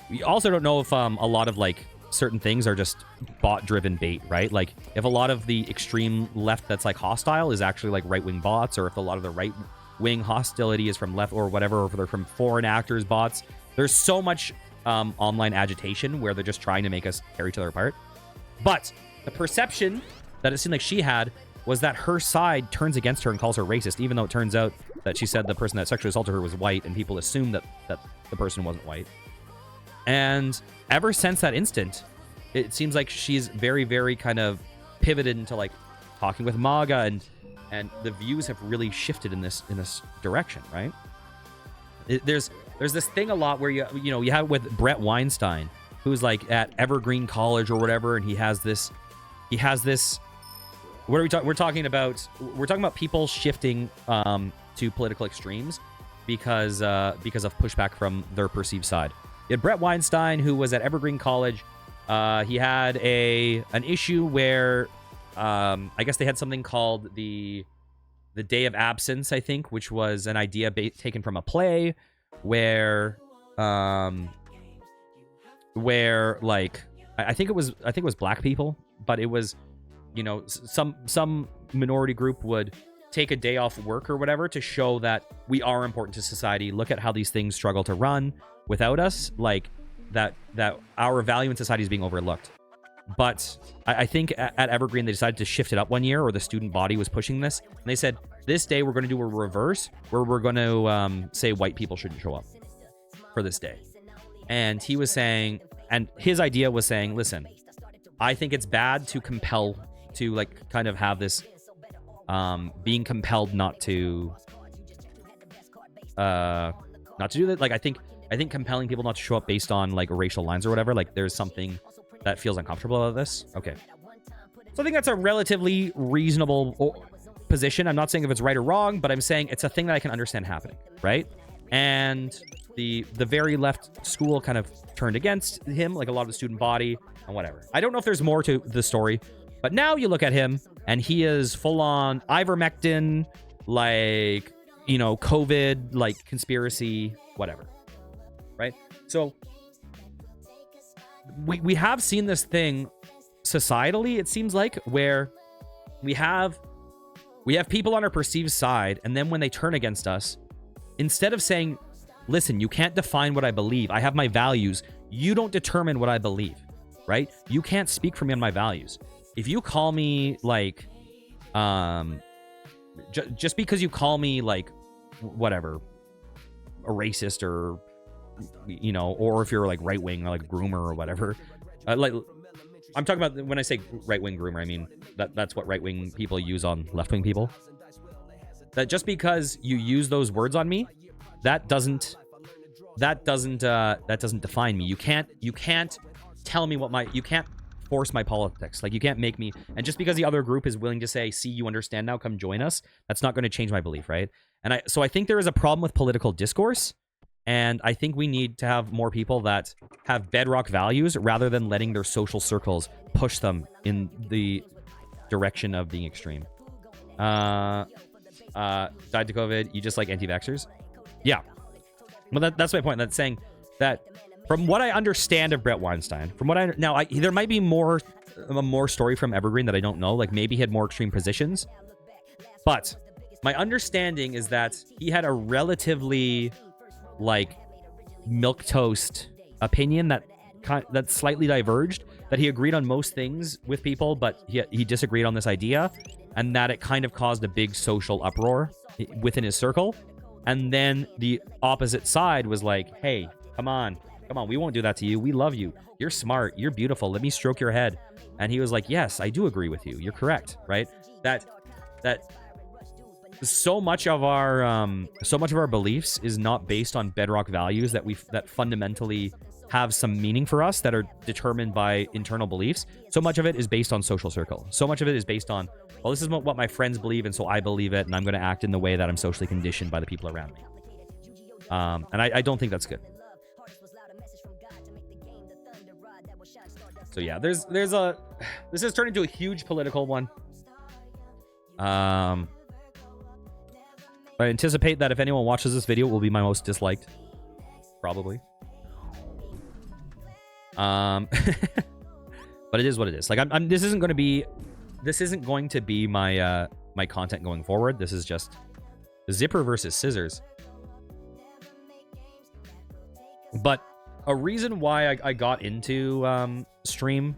we also don't know if a lot of like certain things are just bot-driven bait, right? Like if a lot of the extreme left that's like hostile is actually like right-wing bots, or if a lot of the right-wing hostility is from left or whatever, or if they're from foreign actors bots. There's so much online agitation where they're just trying to make us tear each other apart. But the perception that it seemed like she had was that her side turns against her and calls her racist, even though it turns out that she said the person that sexually assaulted her was white, and people assumed that the person wasn't white. And ever since that instant, it seems like she's very, very kind of pivoted into like talking with MAGA, and the views have really shifted in this direction, right? There's this thing a lot where you have with Brett Weinstein, who's like at Evergreen College or whatever, and he has this. What are we talking? We're talking about people shifting to political extremes because of pushback from their perceived side. You had Brett Weinstein, who was at Evergreen College. He had an issue where I guess they had something called the Day of Absence, I think, which was an idea taken from a play where like I think it was black people, but it was, you know, some minority group would take a day off work or whatever to show that we are important to society. Look at how these things struggle to run without us, like that our value in society is being overlooked. But I think at Evergreen, they decided to shift it up one year, or the student body was pushing this. And they said, this day we're going to do a reverse, where we're going to say white people shouldn't show up for this day. And he was saying, and his idea was saying, listen, I think it's bad to compel, to like kind of have this being compelled not to do that. Like, I think compelling people not to show up based on like racial lines or whatever, like there's something that feels uncomfortable about this. Okay. So I think that's a relatively reasonable position. I'm not saying if it's right or wrong, but I'm saying it's a thing that I can understand happening, right? And the very left school kind of turned against him, like a lot of the student body and whatever. I don't know if there's more to the story, but now you look at him and he is full on ivermectin, like, you know, COVID, like conspiracy, whatever, right? So we have seen this thing societally, it seems like, where we have people on our perceived side, and then when they turn against us, instead of saying, listen, you can't define what I believe, I have my values, you don't determine what I believe, right? You can't speak for me on my values. If you call me like just because you call me like whatever, a racist, or you know, or if you're like right wing or like groomer or whatever, like I'm talking about when I say right wing groomer, I mean that's what right wing people use on left wing people. That just because you use those words on me, that doesn't define me. You can't tell me what you can't force my politics. Like, you can't make me, and just because the other group is willing to say, see, you understand now, come join us, that's not going to change my belief, right? And so I think there is a problem with political discourse, and I think we need to have more people that have bedrock values rather than letting their social circles push them in the direction of being extreme. Died to COVID, you just like anti-vaxxers? Yeah. Well, that's my point. That's saying that from what I understand of Brett Weinstein, there might be more story from Evergreen that I don't know. Like, maybe he had more extreme positions, but my understanding is that he had a relatively like milquetoast opinion that slightly diverged. That he agreed on most things with people, but he disagreed on this idea, and that it kind of caused a big social uproar within his circle. And then the opposite side was like, hey, come on, we won't do that to you. We love you. You're smart. You're beautiful. Let me stroke your head. And he was like, yes, I do agree with you. You're correct, right? That so much of our beliefs is not based on bedrock values that fundamentally have some meaning for us, that are determined by internal beliefs. So much of it is based on social circle. So much of it is based on, well, this is what my friends believe, and so I believe it, and I'm going to act in the way that I'm socially conditioned by the people around me. And I don't think that's good. So yeah, this has turned into a huge political one. I anticipate that if anyone watches this video, it will be my most disliked, probably. But it is what it is. Like, this isn't going to be my my content going forward. This is just zipper versus scissors. But a reason why I got into stream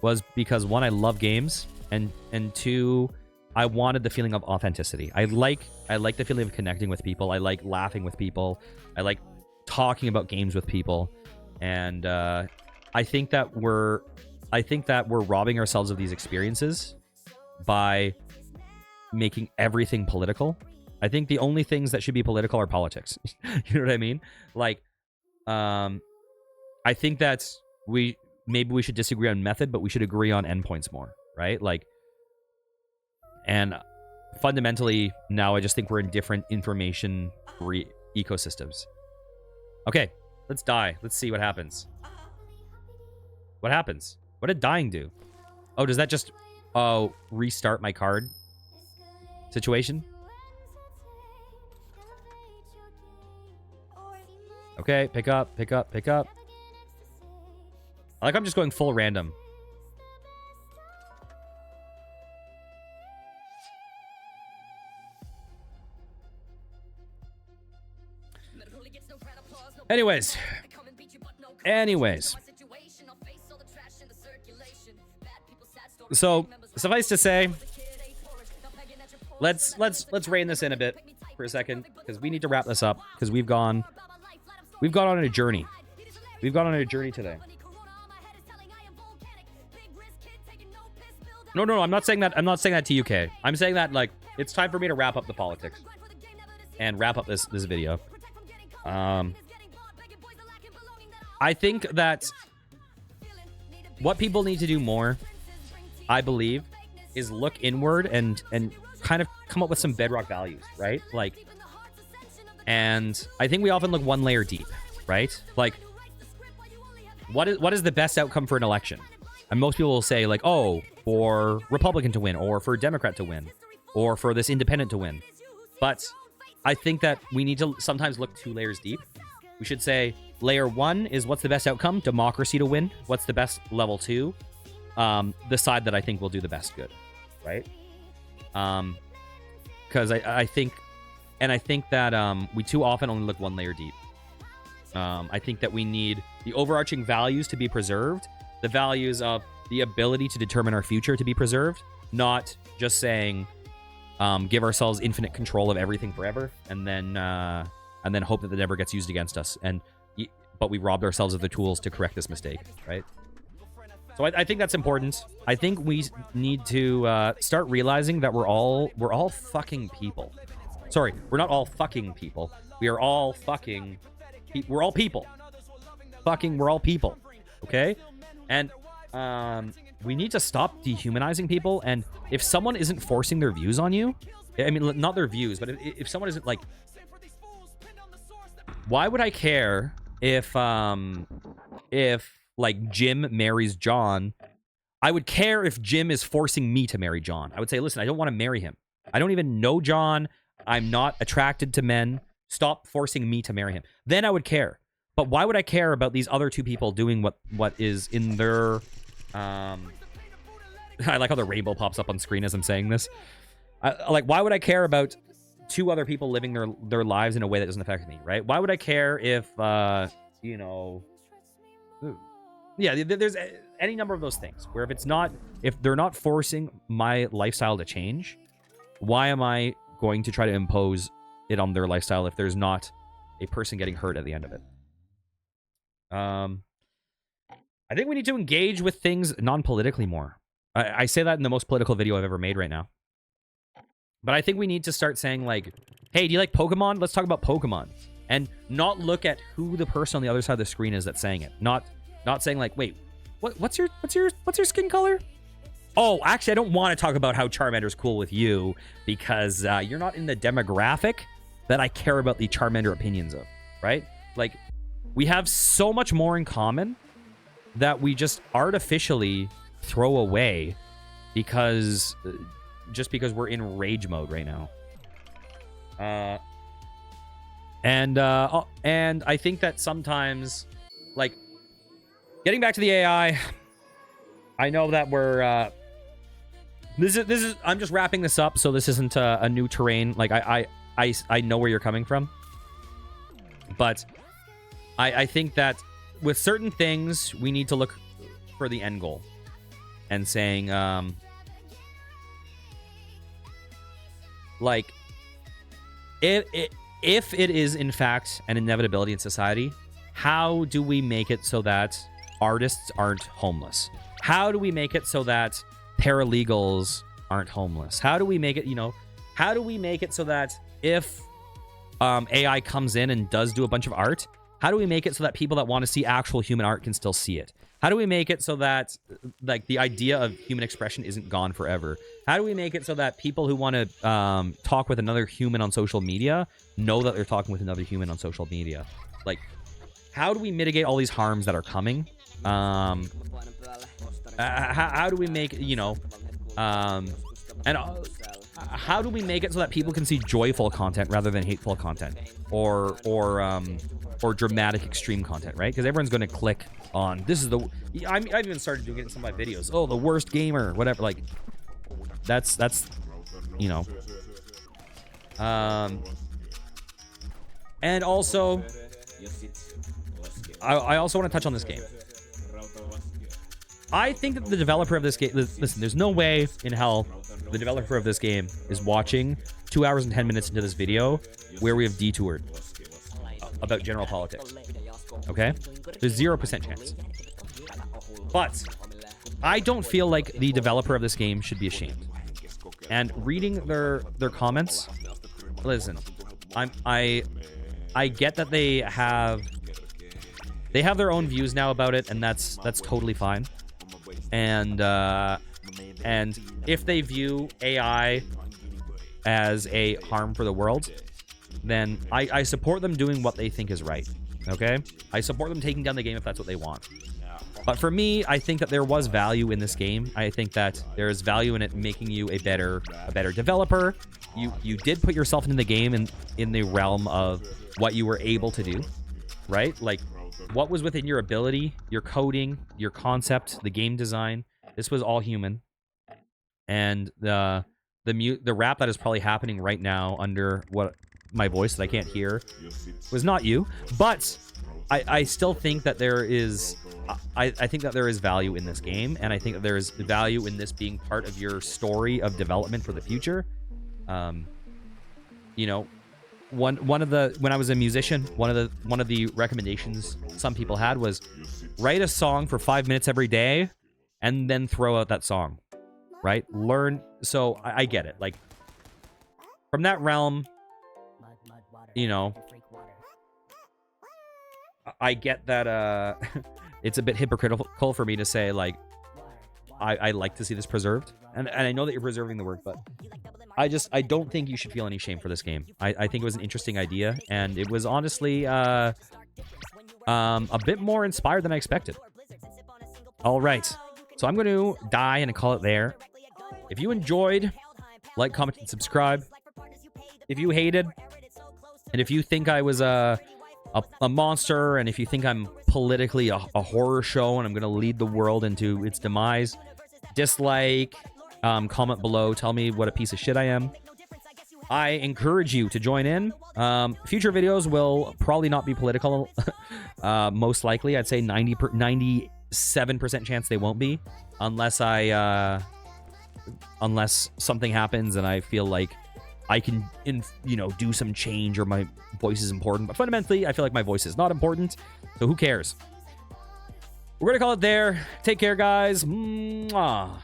was because, one, I love games, and two, I wanted the feeling of authenticity. I like the feeling of connecting with people. I like laughing with people. I like talking about games with people, and I think that we're robbing ourselves of these experiences by making everything political. I think the only things that should be political are politics. You know what I mean? Like, I think that maybe we should disagree on method, but we should agree on endpoints more, right? Like, and fundamentally, now I just think we're in different information ecosystems. Okay, let's die. Let's see what happens. What happens? What did dying do? Oh, does that just restart my card situation? Okay, pick up, pick up, pick up. I like I'm just going full random. Anyways. So, suffice to say, let's rein this in a bit for a second, because we need to wrap this up, because we've gone on a journey. We've gone on a journey today. No, I'm not saying that. I'm not saying that to UK. I'm saying that, like, it's time for me to wrap up the politics and wrap up this video. I think that what people need to do more, I believe, is look inward and kind of come up with some bedrock values, right? Like, and I think we often look one layer deep, right? Like, what is the best outcome for an election? And most people will say, like, oh, for Republican to win, or for Democrat to win, or for this independent to win. But I think that we need to sometimes look 2 layers deep. We should say layer 1 is what's the best outcome? Democracy to win. What's the best level 2? The side that I think will do the best good, right? Because I think that we too often only look 1 layer deep. I think that we need the overarching values to be preserved, the values of the ability to determine our future to be preserved, not just saying give ourselves infinite control of everything forever, and then hope that it never gets used against us. But we robbed ourselves of the tools to correct this mistake, right? So I think that's important. I think we need to start realizing that we're all fucking people. Sorry, we're not all fucking people. We are all fucking... We're all people. Fucking, we're all people. Okay? And we need to stop dehumanizing people. And if someone isn't forcing their views on you... I mean, not their views, but if someone isn't, like... Why would I care if like, Jim marries John? I would care if Jim is forcing me to marry John. I would say, listen, I don't want to marry him. I don't even know John. I'm not attracted to men. Stop forcing me to marry him. Then I would care. But why would I care about these other 2 people doing what is in their... I like how the rainbow pops up on screen as I'm saying this. Like, why would I care about 2 other people living their lives in a way that doesn't affect me, right? Why would I care if, you know... Yeah, there's any number of those things where if they're not forcing my lifestyle to change, why am I going to try to impose it on their lifestyle if there's not a person getting hurt at the end of it? I think we need to engage with things non-politically more. I say that in the most political video I've ever made right now. But I think we need to start saying, like, hey, do you like Pokemon? Let's talk about Pokemon. And not look at who the person on the other side of the screen is that's saying it. Not saying, like, wait, what's your skin color? Oh, actually, I don't want to talk about how Charmander's cool with you because you're not in the demographic that I care about the Charmander opinions of, right? Like, we have so much more in common that we just artificially throw away because just because we're in rage mode right now. And I think that sometimes, like, getting back to the AI, I know that we're this is I'm just wrapping this up, so this isn't a new terrain. Like, I know where you're coming from, but I think that with certain things we need to look for the end goal and saying like, if it is in fact an inevitability in society, how do we make it so that artists aren't homeless? How do we make it so that paralegals aren't homeless? How do we make it, how do we make it so that if AI comes in and does do a bunch of art, How do we make it so that people that want to see actual human art can still see it? How do we make it so that, like, the idea of human expression isn't gone forever? How do we make it so that people who want to talk with another human on social media know that they're talking with another human on social media? Like, how do we mitigate all these harms that are coming? How do we make, you know, how do we make it so that people can see joyful content rather than hateful content or dramatic extreme content, right? Because everyone's going to click on this is the. I've even started doing it in some of my videos. Oh, the worst gamer, whatever. Like, that's you know. And also, I also want to touch on this game. I think that the developer of this game, listen, there's no way in hell the developer of this game is watching 2 hours and 10 minutes into this video where we have detoured about general politics. Okay? There's 0% chance. But I don't feel like the developer of this game should be ashamed. And reading their comments, listen, I get that they have their own views now about it, and that's totally fine. And if they view AI as a harm for the world, then I support them doing what they think is right. Okay? I support them taking down the game if that's what they want. But for me, I think that there was value in this game. I think that there is value in it making you a better developer. You did put yourself into the game in the realm of what you were able to do, right? Like, what was within your ability, your coding, your concept, the game design. This was all human. And the rap that is probably happening right now under what my voice that I can't hear was not you. But I still think that there is I think that there is value in this game, and I think that there is value in this being part of your story of development for the future. You know, when I was a musician, one of the recommendations some people had was write a song for 5 minutes every day and then throw out that song, right? Learn. So I get it. Like, from that realm, you know, I get that it's a bit hypocritical for me to say, like, I like to see this preserved, and I know that you're preserving the work, but I don't think you should feel any shame for this game. I think it was an interesting idea, and it was honestly a bit more inspired than I expected. All right, so I'm going to die and call it there. If you enjoyed, like, comment, and subscribe. If you hated, and if you think I was a monster, and if you think I'm politically a horror show and I'm going to lead the world into its demise, dislike, comment below, tell me what a piece of shit I am. I encourage you to join in. Future videos will probably not be political. Most likely, I'd say 97% chance they won't be, unless unless something happens and I feel like I can, do some change, or my voice is important. But fundamentally, I feel like my voice is not important. So who cares? We're going to call it there. Take care, guys. Mwah.